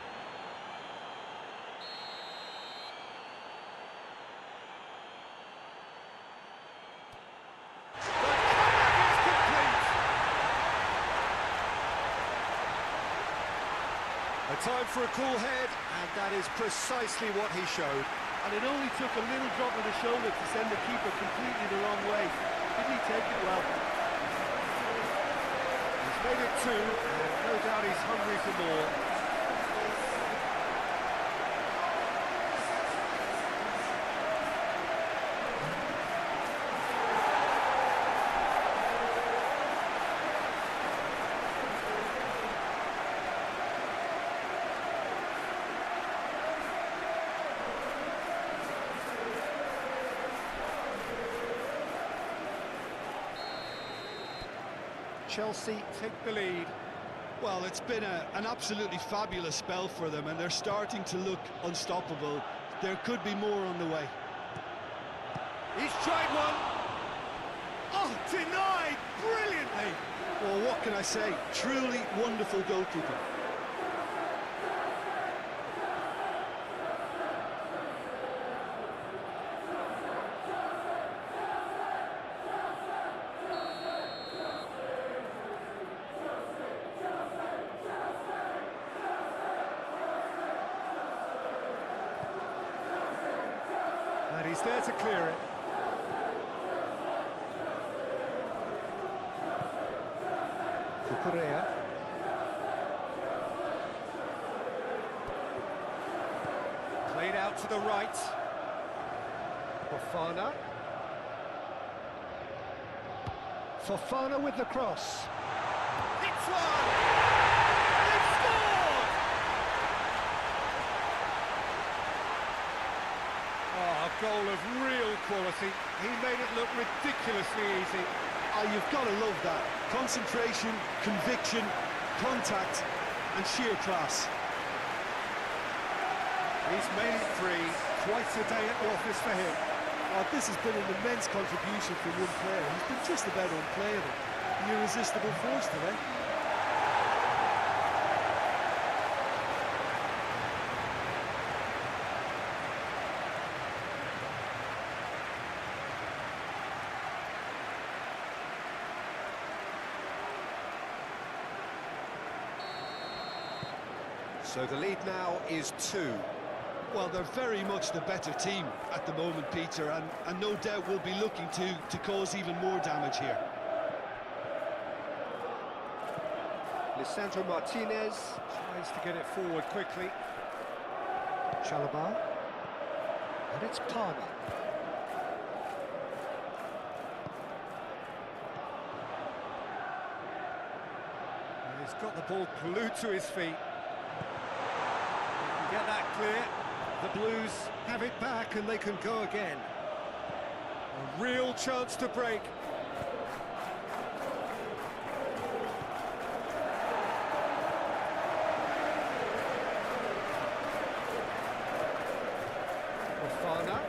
A time for a cool head, and that is precisely what he showed. And it only took a little drop of the shoulder to send the keeper completely the wrong way. Didn't he take it well? He's made it two, and no doubt he's hungry for more. Chelsea take the lead. Well, it's been an absolutely fabulous spell for them, and they're starting to look unstoppable. There could be more on the way. He's tried one. Oh, denied brilliantly. Well, what can I say? Truly wonderful goalkeeping. And he's there to clear it. Cucurella. Played out to the right. Fofana. Fofana with the cross. It's one! They've scored! Oh, a goal of real quality. He made it look ridiculously easy. Oh, you've got to love that. Concentration, conviction, contact, and sheer class. He's made it three. Quite a day at the office for him. Oh, this has been an immense contribution from one player. He's been just about unplayable. The irresistible force today. So the lead now is 2. Well, they're very much the better team at the moment, Peter, and no doubt will be looking to cause even more damage here. Lisandro Martinez tries to get it forward quickly. Chalobah. And it's Palmer. And he's got the ball glued to his feet. He can get that clear. The Blues have it back and they can go again. A real chance to break. Fofana.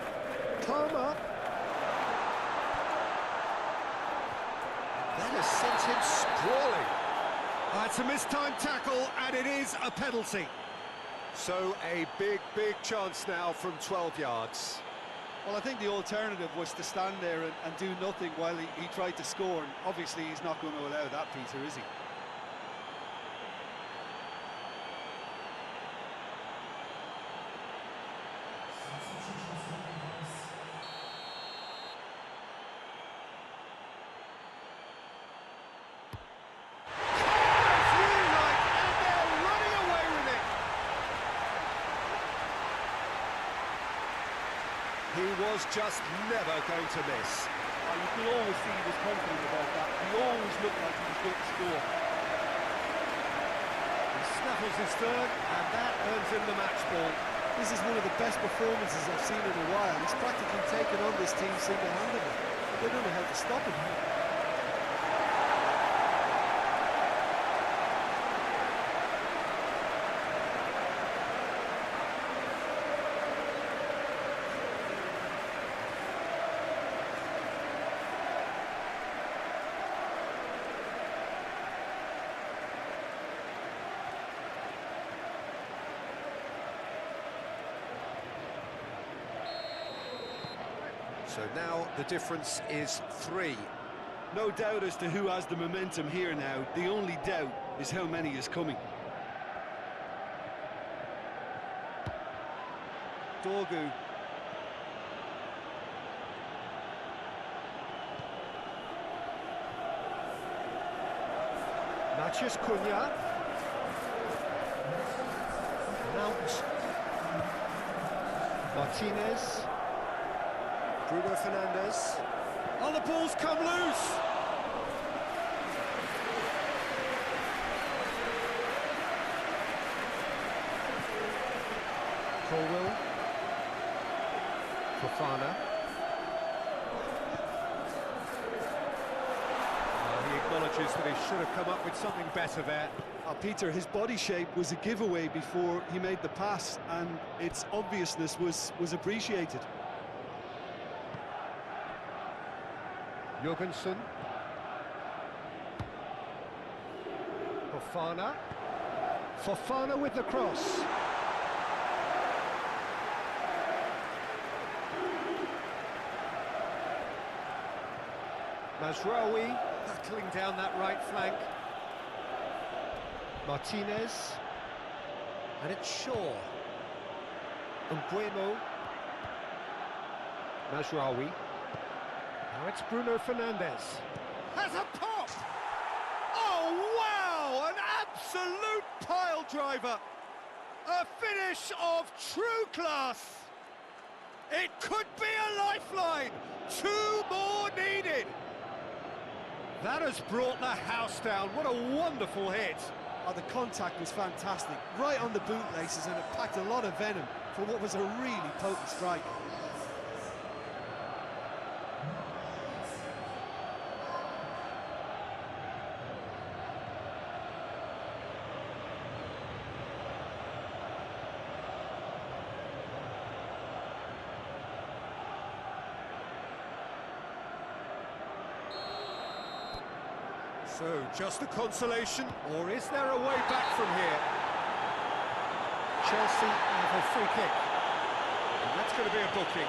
Palmer. That has sent him sprawling. It's a mistimed tackle, and it is a penalty. So a big chance now from 12 yards. Well, I think the alternative was to stand there and do nothing while he tried to score, and obviously he's not going to allow that, Peter, is he? He was just never going to miss. You could always see he was confident about that. He always looked like he was going to score. He snaffles his third, and that earns him the match ball. This is one of the best performances I've seen in a while. He's practically taken on this team single-handedly. They don't know how to stop him. So now the difference is 3. No doubt as to who has the momentum here now. The only doubt is how many is coming. Dorgu. Matheus Cunha. Mount. Martinez. Bruno Fernandes. Oh, the ball's come loose! Colwell. Fofana. He acknowledges that he should have come up with something better there. Peter, his body shape was a giveaway before he made the pass, and its obviousness was appreciated. Jorgensen. Fofana. Fofana with the cross. Mazraoui battling down that right flank. Martinez. And it's Shaw. Mbuemo. Mazraoui. Now it's Bruno Fernandes. Has a pop! Oh, wow! An absolute pile driver! A finish of true class! It could be a lifeline! 2 more needed! That has brought the house down. What a wonderful hit! Oh, the contact was fantastic. Right on the bootlaces, and it packed a lot of venom for what was a really potent strike. So, just a consolation, or is there a way back from here? Chelsea have a free kick. And that's going to be a booking.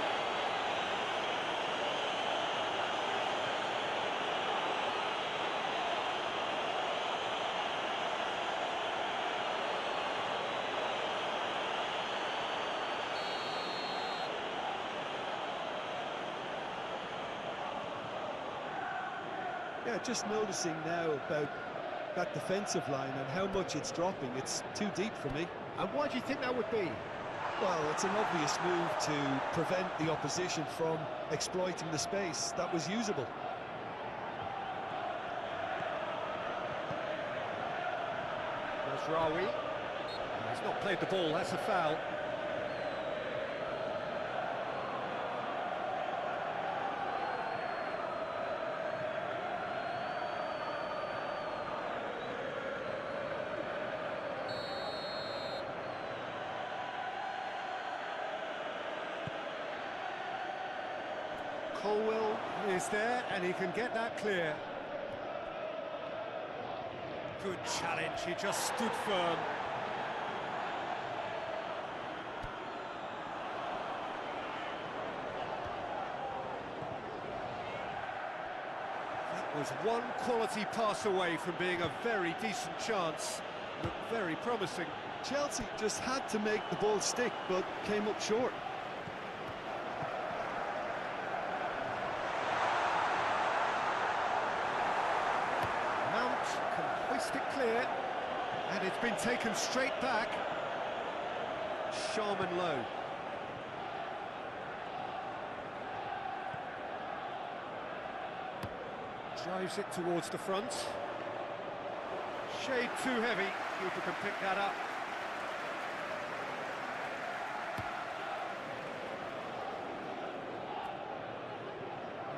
Yeah, just noticing now about that defensive line and how much it's dropping. It's too deep for me. And why do you think that would be? Well, it's an obvious move to prevent the opposition from exploiting the space that was usable. Mazraoui. He's not played the ball, that's a foul. Colwell is there, and he can get that clear. Good challenge, he just stood firm. That was one quality pass away from being a very decent chance. Looked very promising. Chelsea just had to make the ball stick, but came up short. Mount can hoist it clear, and it's been taken straight back. Sharman low. Drives it towards the front. Shade too heavy. Keeper can pick that up.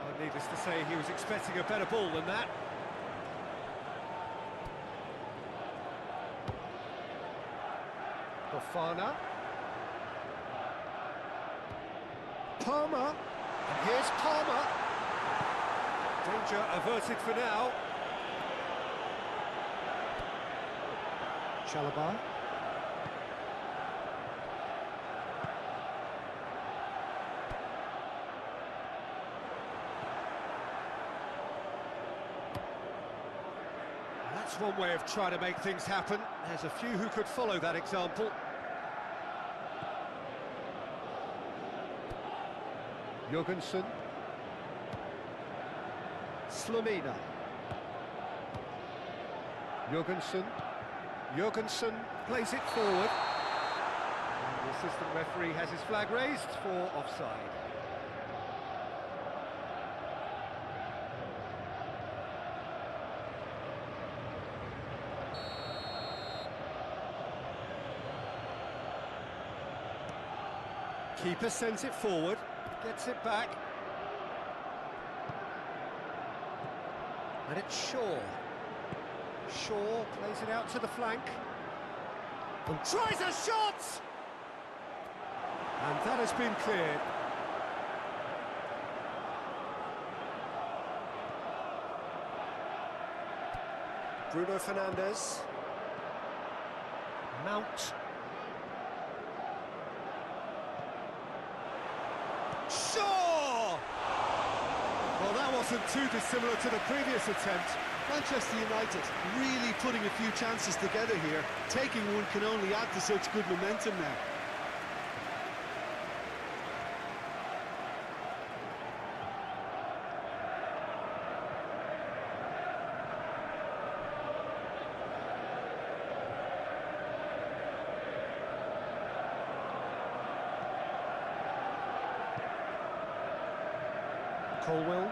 Oh, needless to say, he was expecting a better ball than that. Bafana. Palmer. And here's Palmer. Danger averted for now. Chalobah. That's one way of trying to make things happen. There's a few who could follow that example. Jorgensen. Slamina. Jorgensen. Jorgensen plays it forward. And the assistant referee has his flag raised for offside. Keeper sends it forward, gets it back. And it's Shaw. Shaw plays it out to the flank. And tries a shot! And that has been cleared. Bruno Fernandes. Mount. Shaw! Well, that wasn't too dissimilar to the previous attempt. Manchester United really putting a few chances together here. Taking one can only add to such good momentum now. Colwell.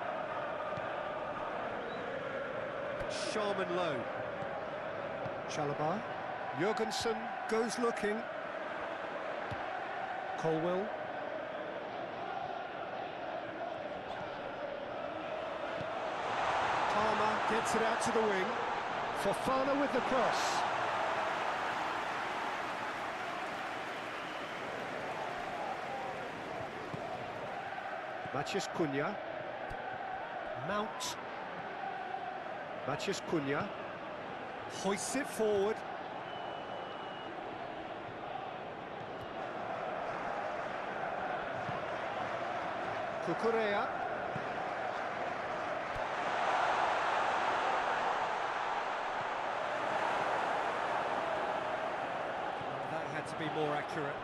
Sharman low. Chalobah. Jorgensen goes looking. Colwell. Palmer gets it out to the wing. Fofana with the cross. Matheus Cunha. Mount. Matheus Cunha hoists it forward. Cucurella. That had to be more accurate.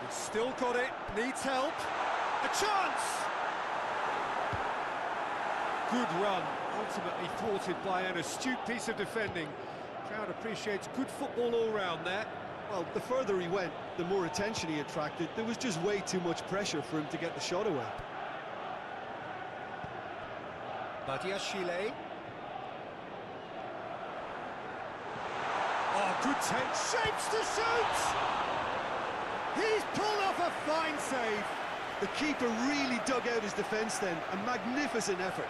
He's still got it, needs help. A chance! Good run, ultimately thwarted by an astute piece of defending. Crowd appreciates good football all round there. Well, the further he went, the more attention he attracted. There was just way too much pressure for him to get the shot away. Badiashile. Oh, good take, shapes to shoot! He's pulled off a fine save. The keeper really dug out his defence then. A magnificent effort.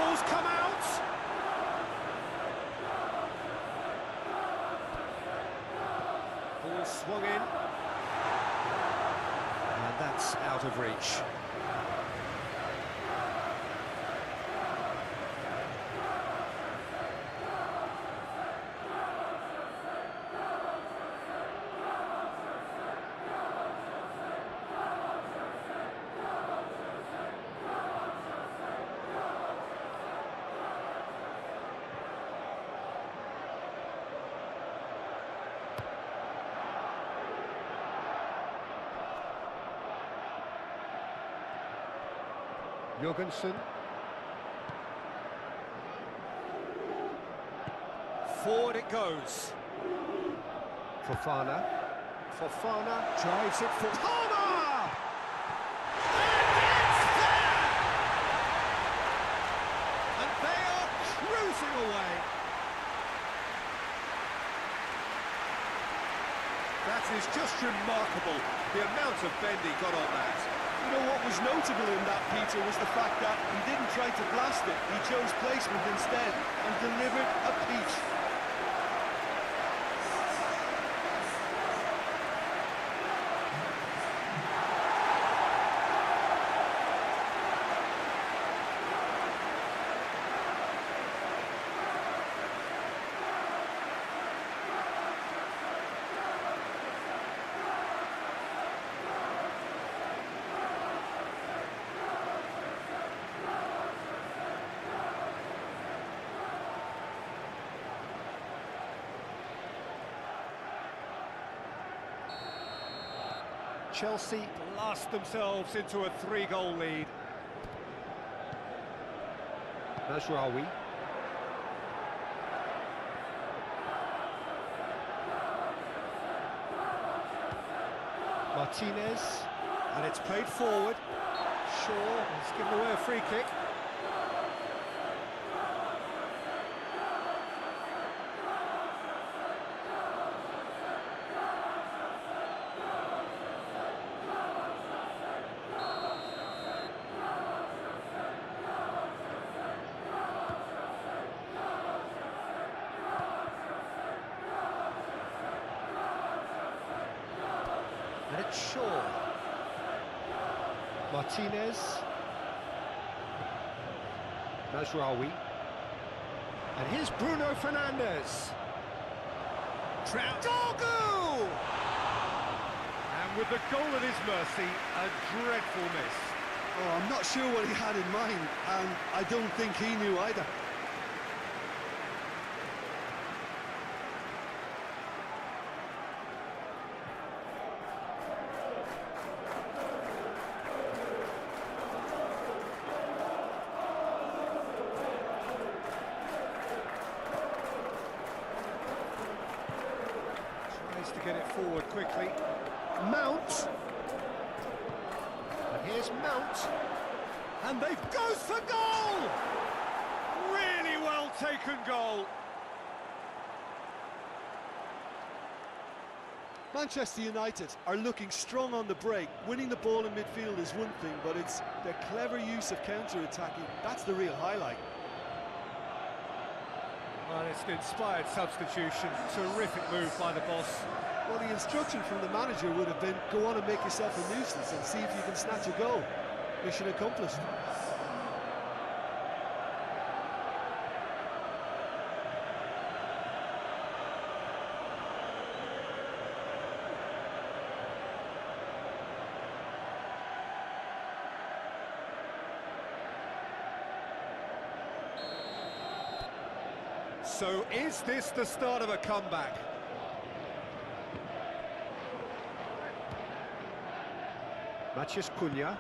ball's come out. Ball swung in. And that's out of reach. Jorgensen. Forward it goes. Fofana. Fofana drives it for Palmer! And it's there! And they are cruising away. That is just remarkable, the amount of bend he got on that. You know what was notable in that, Peter, was the fact that he didn't try to blast it. He chose placement instead and delivered a peach. Chelsea blast themselves into a 3-goal lead. Mazraoui. Martinez, and it's played forward. Shaw has given away a free kick. And it's Shaw. Martinez. Mazraoui. And here's Bruno Fernandes. Trout. Dogu! And with the goal at his mercy, a dreadful miss. Oh, I'm not sure what he had in mind, and I don't think he knew either. To get it forward quickly. Mount. And here's Mount. And they goes for goal! Really well taken goal. Manchester United are looking strong on the break. Winning the ball in midfield is one thing, but it's their clever use of counter-attacking. That's the real highlight. Well, it's an inspired substitution. Terrific move by the boss. Well, the instruction from the manager would have been, go on and make yourself a nuisance and see if you can snatch a goal. Mission accomplished. So is this the start of a comeback? Matheus Cunha.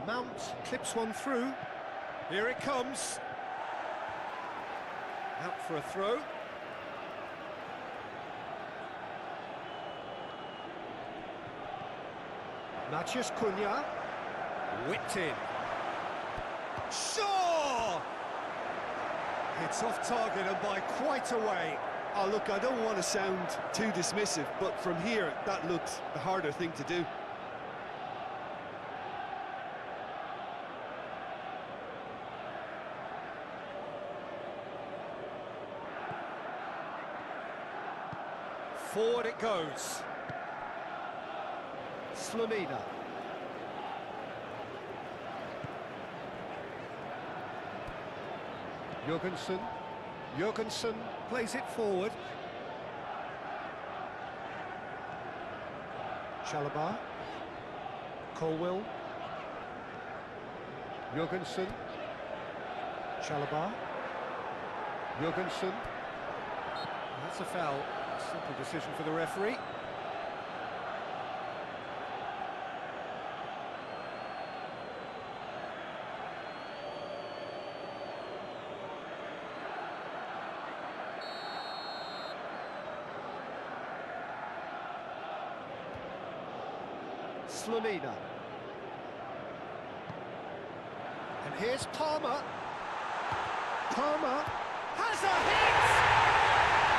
Mount clips one through. Here it comes. Out for a throw. Matheus Cunha. Whipped in. Shaw! It's off target and by quite a way. Oh, look, I don't want to sound too dismissive, but from here, that looked the harder thing to do. Forward it goes. Slamina. Jurgensen plays it forward. Chalobah. Colwill. Jurgensen. Chalobah. Jurgensen. That's a foul. Simple decision for the referee. Slamina. And here's Palmer. Palmer has a hit!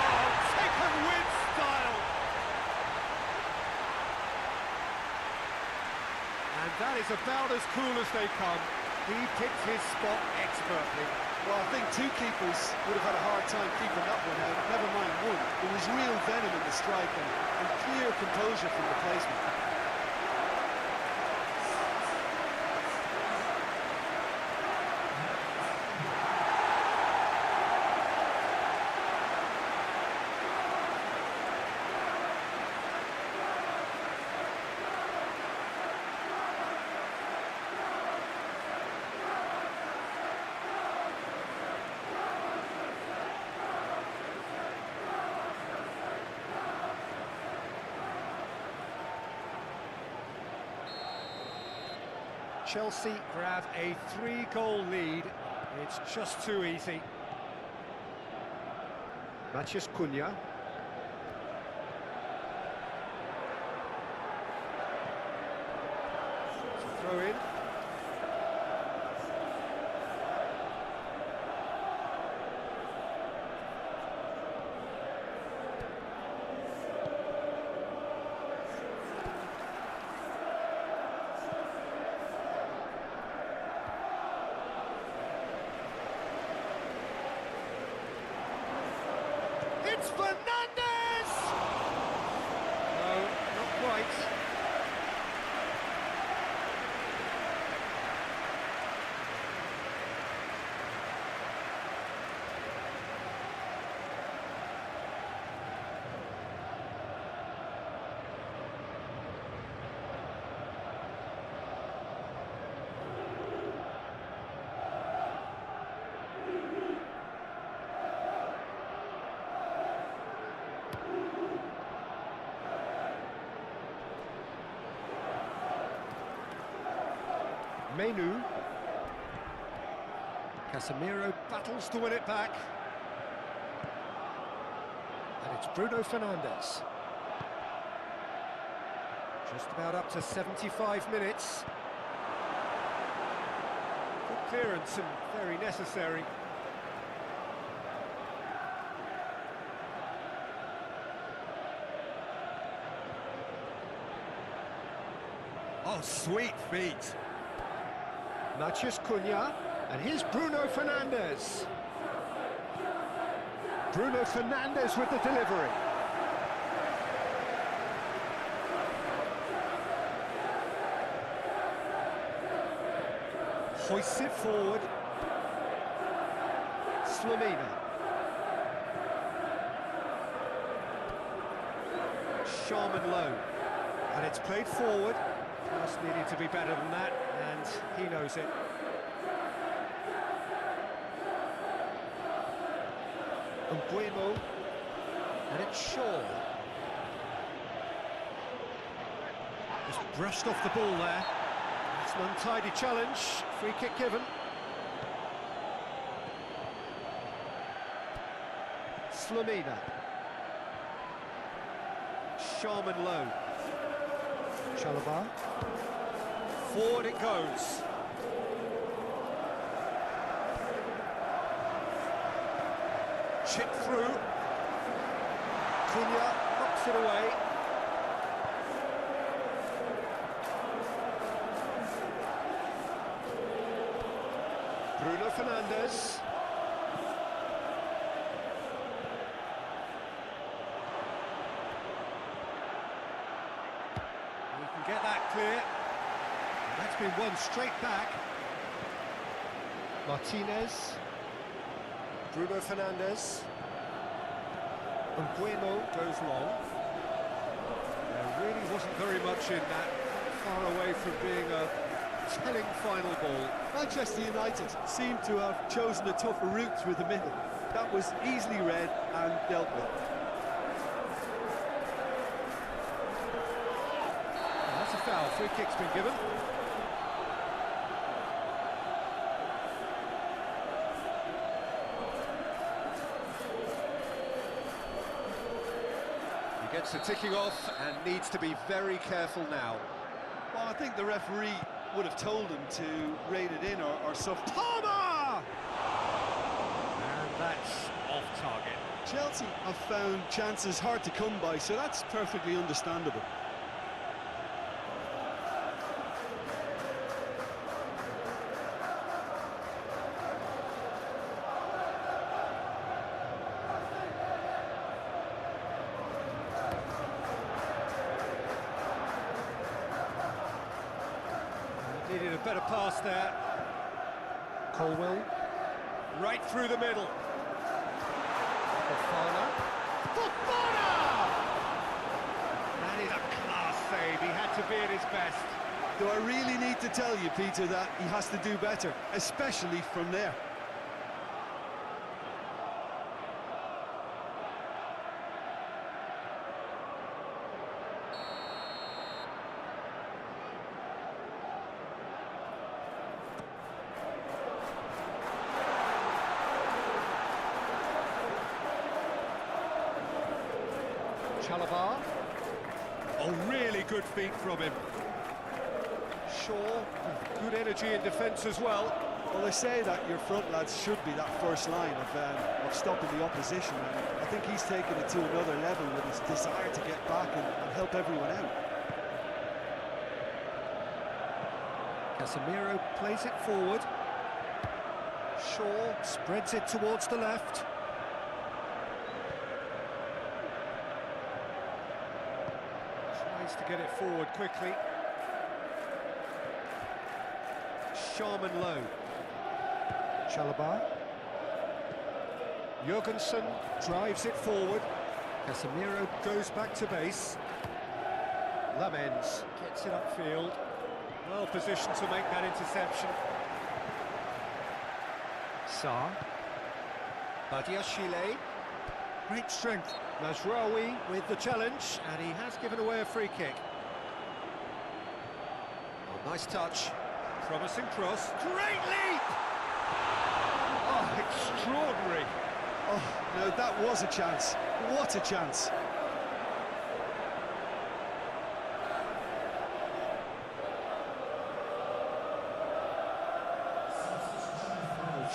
Oh, taken with style! And that is about as cool as they come. He picked his spot expertly. Well, I think two keepers would have had a hard time keeping that one out, never mind one. There was real venom in the strike and clear composure from the placement. Chelsea grab a 3-goal lead. It's just too easy. Matheus Cunha. It's a throw in. It's Fernandes! No, not quite. Menu. Casemiro battles to win it back. And it's Bruno Fernandes. Just about up to 75 minutes. Good clearance and very necessary. Oh, sweet feet. Matheus Cunha, and here's Bruno Fernandes. Bruno Fernandes with the delivery. Hoists it forward. Slamina. Sharman low. And it's played forward. Pass needed to be better than that, and he knows it. Nguemo, and it's Shaw. Just brushed off the ball there. It's an untidy challenge, free kick given. Slamina. Sharman low. Chalobah. Forward it goes. Chip through. Cunha knocks it away. Bruno Fernandes. clear. And that's been won straight back. Martinez. Bruno Fernandes. And Bueno goes long. There really wasn't very much in that, far away from being a telling final ball. Manchester United seem to have chosen a tougher route through the middle. That was easily read and dealt with. And that's a foul. Free kick's been given. He gets the ticking off and needs to be very careful now. Well, I think the referee would have told him to rate it in or something. Palmer! And that's off target. Chelsea have found chances hard to come by, so that's perfectly understandable. Needed a better pass there. Colwell. Right through the middle. Fofana. Fofana! That is a class save. He had to be at his best. Do I really need to tell you, Peter, that he has to do better, especially from there? Chalobah. Oh, really good feet from him. Shaw, good energy in defence as well. Well, they say that your front lads should be that first line of stopping the opposition, and I think he's taken it to another level with his desire to get back and help everyone out. Casemiro plays it forward. Shaw spreads it towards the left. Tries to get it forward quickly. Sharman low. Chalobah. Jorgensen drives it forward. Casemiro goes back to base. Lamens gets it upfield. Well positioned to make that interception. Sarr. Badiashile. Great strength. Mazraoui with the challenge, and he has given away a free kick. Oh, nice touch. Promising cross. Great leap! Oh, extraordinary. Oh, no, that was a chance. What a chance.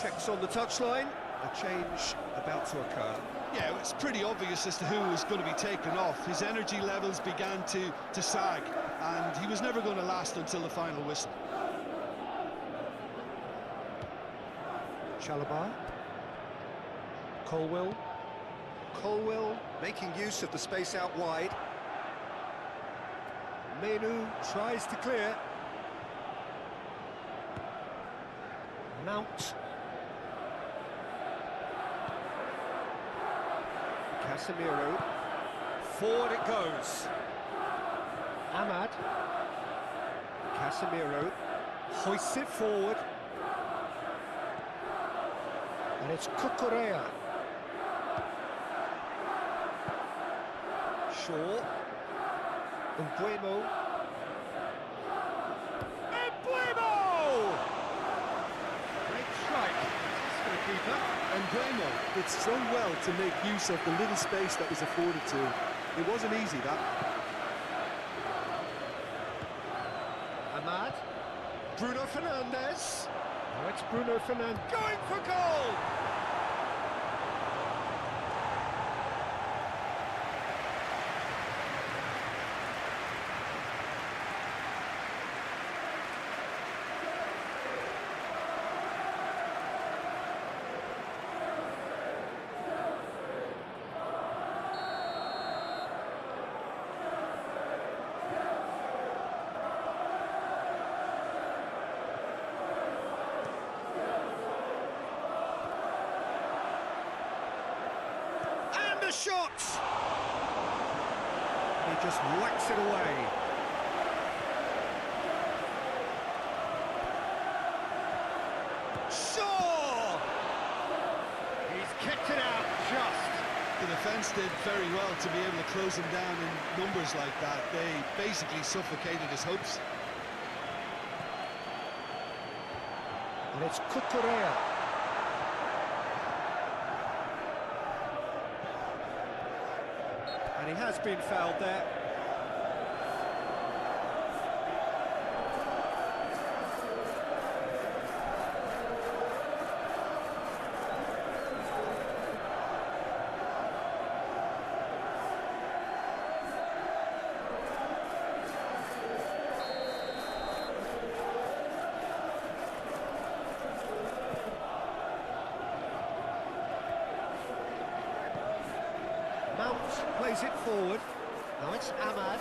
Checks on the touchline. A change about to occur. Yeah, it's pretty obvious as to who was going to be taken off. His energy levels began to sag, and he was never going to last until the final whistle. Chalobah. Colwell. Colwell making use of the space out wide. Menu tries to clear. Mount. Casemiro. Forward it goes. Ahmad. Casemiro hoists it forward. And it's Cucurella. Shaw. Mbuemo. Mbuemo! Great strike. That's for the keeper. Mbuemo did so well to make use of the little space that was afforded to him. It wasn't easy, that. Ahmad. Bruno Fernandes. Now it's Bruno Fernandes going for goal! shot! He just whacks it away. Shaw! He's kicked it out just. The defence did very well to be able to close him down in numbers like that. They basically suffocated his hopes. And it's Cucurella. And he has been fouled there. Mount plays it forward. Now it's Ahmad.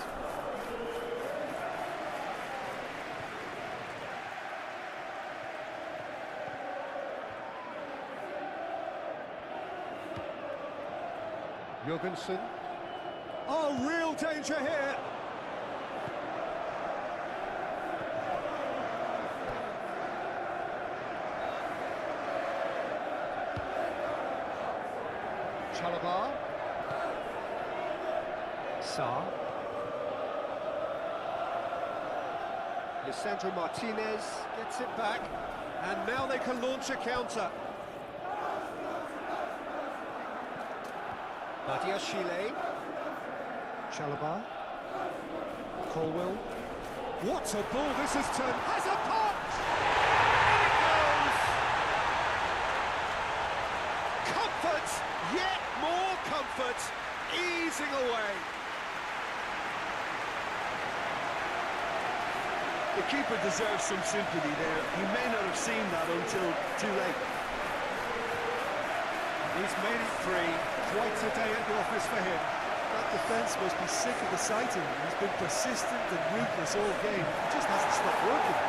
Jorgensen. Oh, real danger here. Chalabar. Sarr. Lisandro Martinez gets it back, and now they can launch a counter. Badiashile. Chalabar. Colwell. What a ball this has turned! Has a pop! In it goes! Comfort! Yet more comfort! Easing away. The keeper deserves some sympathy there. He may not have seen that until too late. He's made it three. Quite a day at the office for him. That defence must be sick of the sight of him. He's been persistent and ruthless all game. He just hasn't stopped working.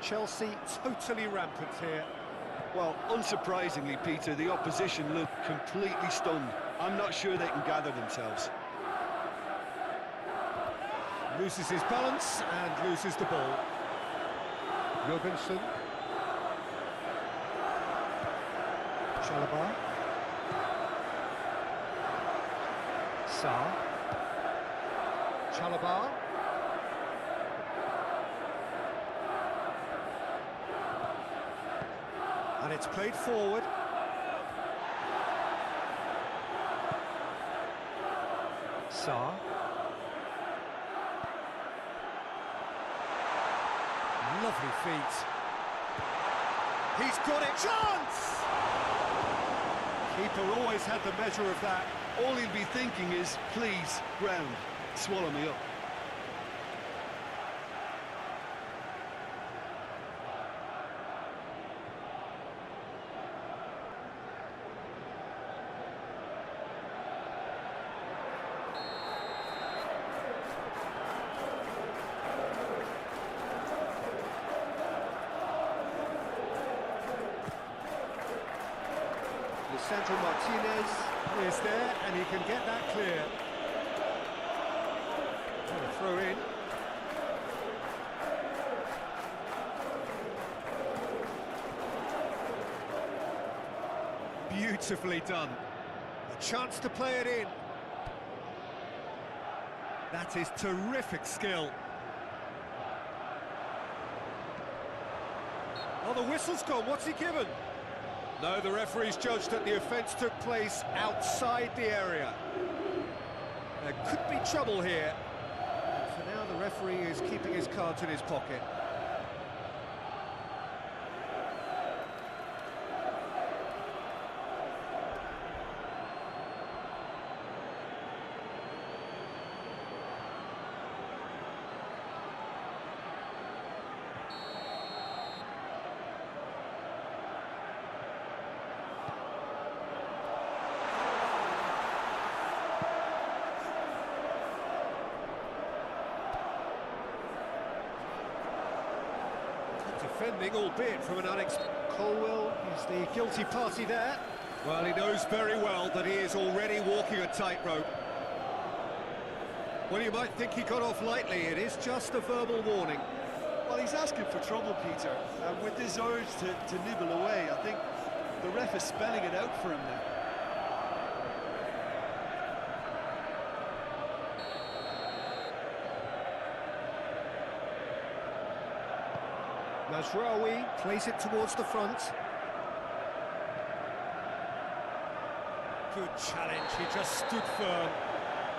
Chelsea totally rampant here. Well, unsurprisingly, Peter, the opposition look completely stunned. I'm not sure they can gather themselves. Loses his balance and loses the ball. Jorgensen. Chalabar. Sarr. Chalabar. And it's played forward. Sarr. Lovely feet. He's got it. Chance! Keeper always had the measure of that. All he'll be thinking is, please, ground, swallow me up. Lisandro Martinez is there, and he can get that clear. And a throw in. Beautifully done. A chance to play it in. That is terrific skill. Oh, the whistle's gone. What's he given? No, the referee's judged that the offence took place outside the area. There could be trouble here. For now, the referee is keeping his cards in his pocket. defending, albeit from an unexpected... Colwell is the guilty party there. Well, he knows very well that he is already walking a tightrope. Well, you might think he got off lightly. It is just a verbal warning. Well, he's asking for trouble, Peter. With this urge to nibble away, I think the ref is spelling it out for him now. Mazraoui plays it towards the front. Good challenge, he just stood firm.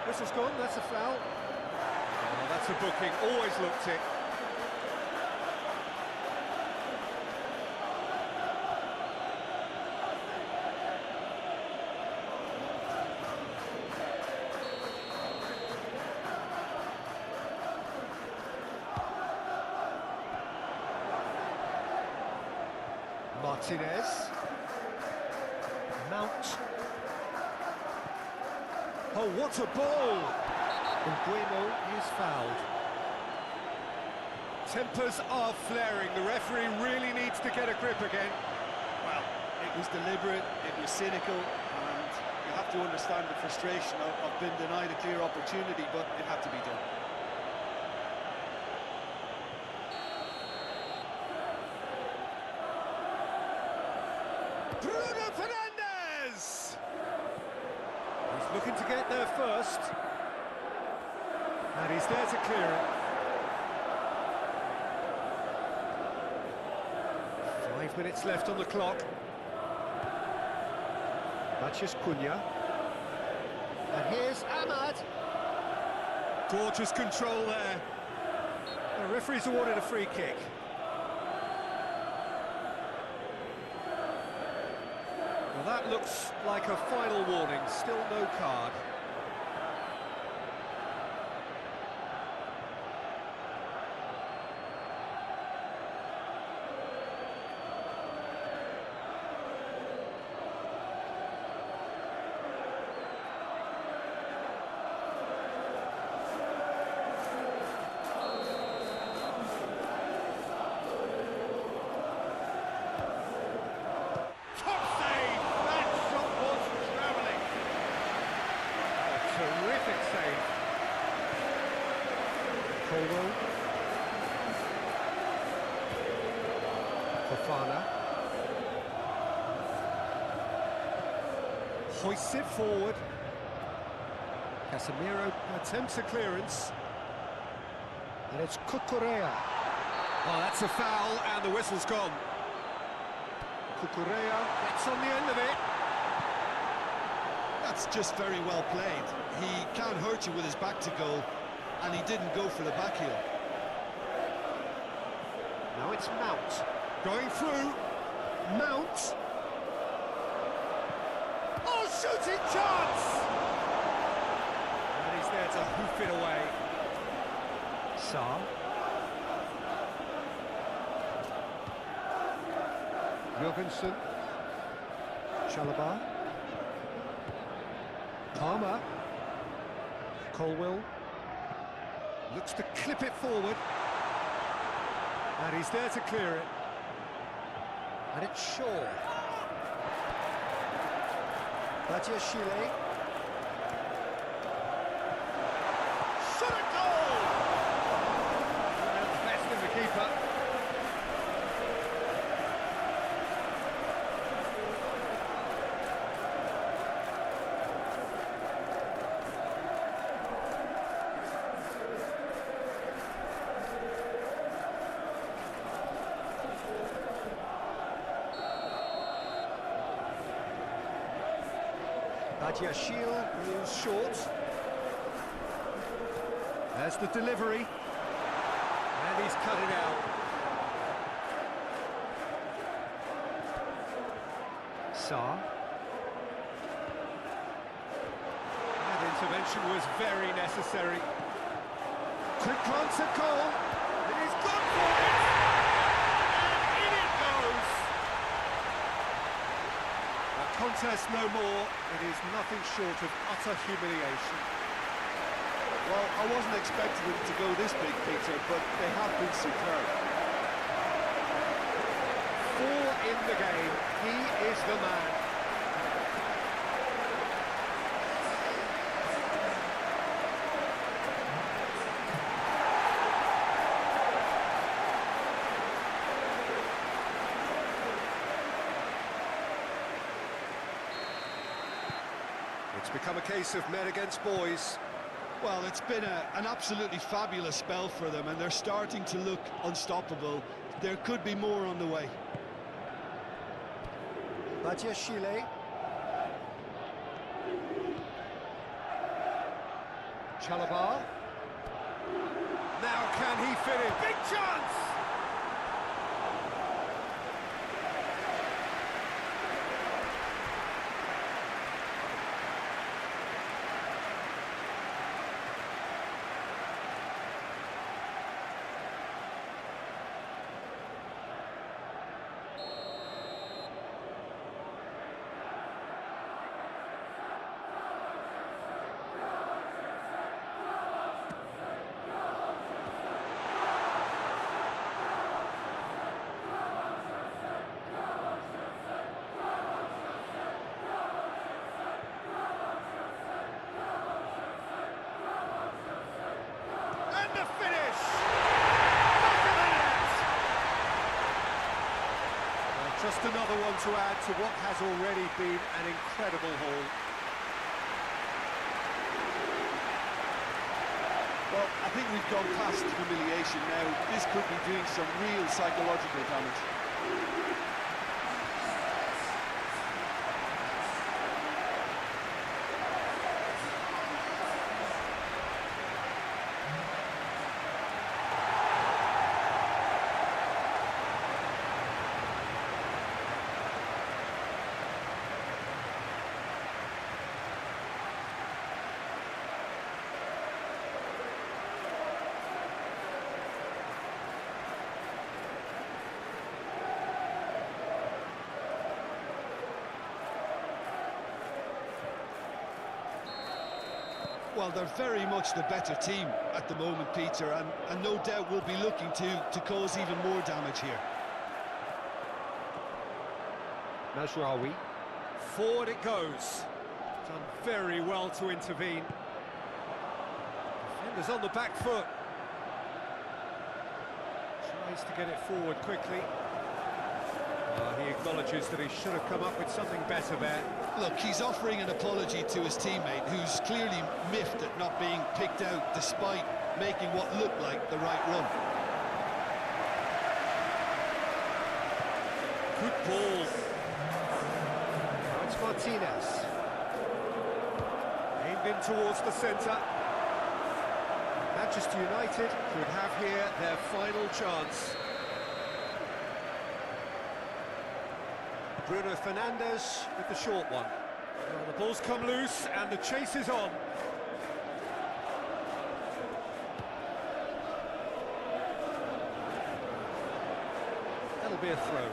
Whistle's gone, that's a foul. Oh, that's a booking, always looked it. Martinez. Mount. Oh, what a ball! And Guimo is fouled. Tempers are flaring. The referee really needs to get a grip again. Well, it was deliberate, it was cynical, and you have to understand the frustration of being denied a clear opportunity, but it had to be done. Bruno Fernandes! He's looking to get there first. And he's there to clear it. 5 minutes left on the clock. Matheus Cunha. And here's Ahmad. Gorgeous control there. The referee's awarded a free kick. Well, that looks like a final warning, still no card. Terrific save. Colwell. Fofana. Hoists it forward. Casemiro attempts a clearance. And it's Cucurella. Oh, that's a foul, and the whistle's gone. Cucurella gets on the end of it. That's just very well played. He can't hurt you with his back to goal, and he didn't go for the back heel. Now it's Mount. Going through. Mount. Oh, shooting chance! And he's there to hoof it away. Sarr. Jorgensen. Chalobah. Palmer. Colwell. Looks to clip it forward. And he's there to clear it. And it's Shaw. Badiashile. Shot a goal! And the best of the keeper. Badiashile moves short. There's the delivery. And he's cut it out. Sarr. That intervention was very necessary. Quick glance at goal. It is good for it. And in it goes. A contest no more. It is nothing short of utter humiliation. Well, I wasn't expecting them to go this big, Peter, but they have been superb. 4 in the game. He is the man. It's become a case of men against boys. Well, it's been an absolutely fabulous spell for them, and they're starting to look unstoppable. There could be more on the way. Chile. Chalabar. Now can he fit in? Big chance! The finish! Back of the net! Well, just another one to add to what has already been an incredible haul. Well, I think we've gone past humiliation now. This could be doing some real psychological damage. Well, they're very much the better team at the moment, Peter, and no doubt will be looking to cause even more damage here. Mazraoui. Forward it goes. Done very well to intervene. Defenders on the back foot. Tries to get it forward quickly. He acknowledges that he should have come up with something better there. Look, he's offering an apology to his teammate, who's clearly miffed at not being picked out despite making what looked like the right run. Good ball. Now it's Martinez. Aimed in towards the centre. Manchester United could have here their final chance. Bruno Fernandes with the short one. Well, the ball's come loose and the chase is on. That'll be a throw.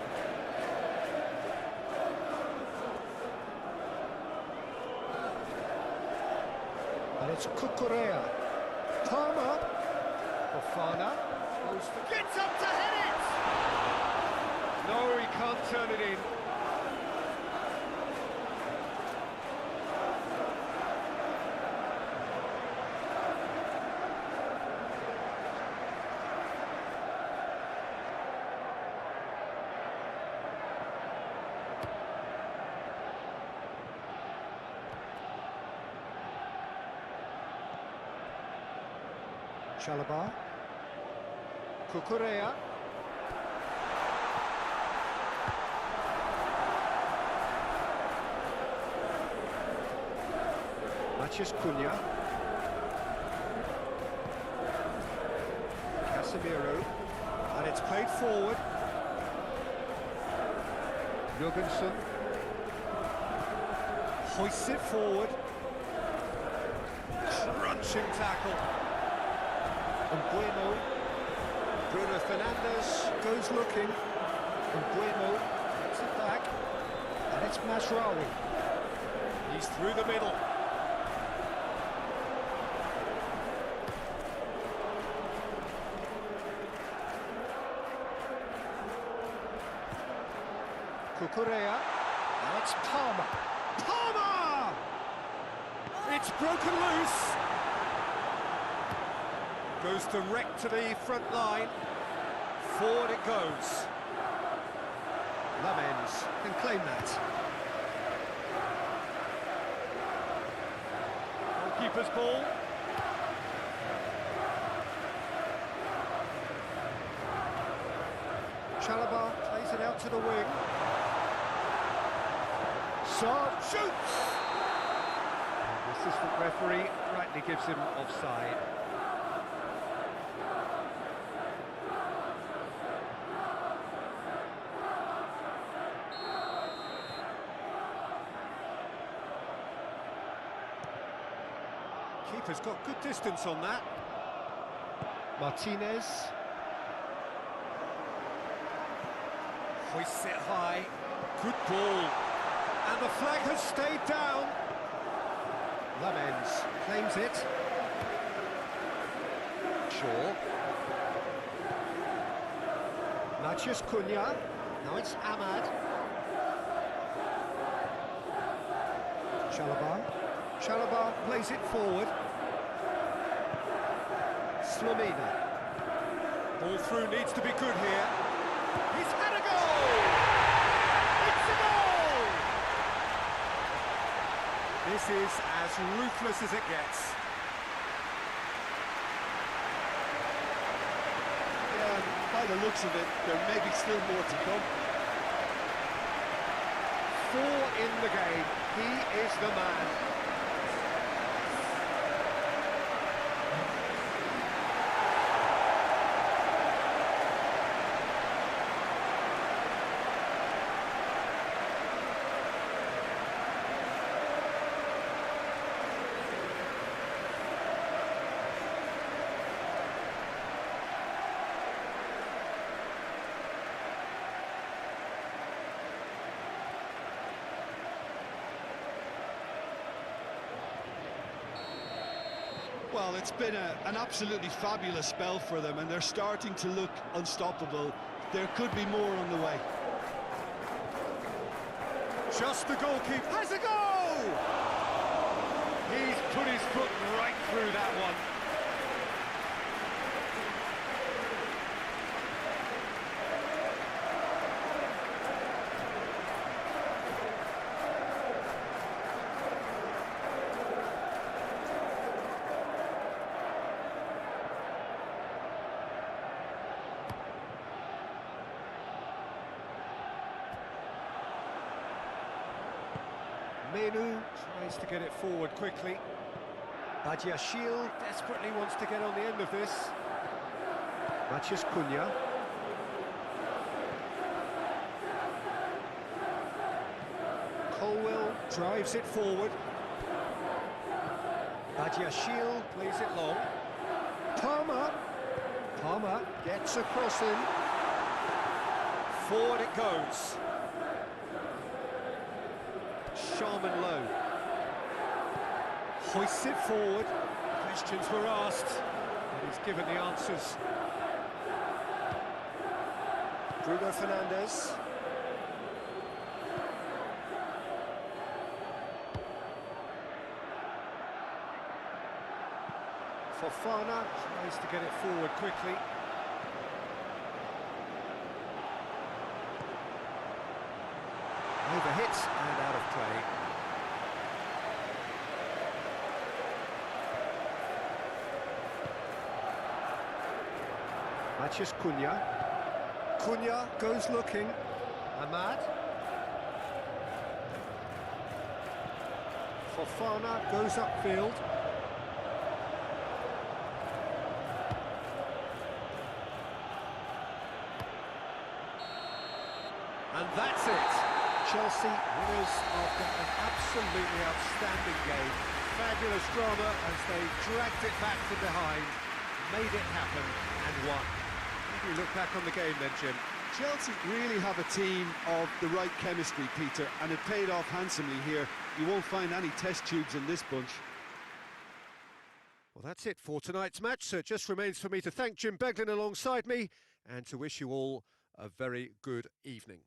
And it's Cucurella. Palmer. Fofana. Gets up to head it! No, he can't turn it in. Chalabar. Cucurella. Matheus Cunha. Casemiro. And it's played forward. Jorgensen. Hoists it forward. Crunching tackle. And Bueno. Bruno Fernandes goes looking. And Bueno gets it back. And it's Mazraoui. He's through the middle. Cucurella. Now it's Palmer. Palmer! It's broken loose. Goes direct to the front line. Forward it goes. Lamens can claim that. Goalkeeper's ball. Chalobah plays it out to the wing. Saad shoots! The assistant referee rightly gives him offside. Keeper's got good distance on that. Martinez. Hoists it high. Good ball. And the flag has stayed down. Lamens claims it. Shaw. Matheus Cunha. Now it's Ahmad. Chalobah plays it forward. Slamina. Ball through needs to be good here. He's had a goal! It's a goal! This is as ruthless as it gets. Yeah, by the looks of it, there may be still more to come. 4 in the game. He is the man. Well, it's been an absolutely fabulous spell for them, and they're starting to look unstoppable. There could be more on the way. Just the goalkeeper has a goal! He's put his foot right through that one. Menu tries to get it forward quickly. Badiashile desperately wants to get on the end of this. Matheus Cunha. Colwell drives it forward. Badiashile plays it long. Palmer gets across him. Forward it goes. Sharman low. Hoists it forward. Questions were asked, and he's given the answers. Bruno Fernandes. Fofana tries to get it forward quickly. Overhit and out of play. Matheus Cunha. Cunha goes looking. Ahmad. Fofana goes upfield. And that's it. Chelsea winners after an absolutely outstanding game. Fabulous drama as they dragged it back from behind, made it happen and won. How do you look back on the game then, Jim? Chelsea really have a team of the right chemistry, Peter, and it paid off handsomely here. You won't find any test tubes in this bunch. Well, that's it for tonight's match, so it just remains for me to thank Jim Beglin alongside me and to wish you all a very good evening.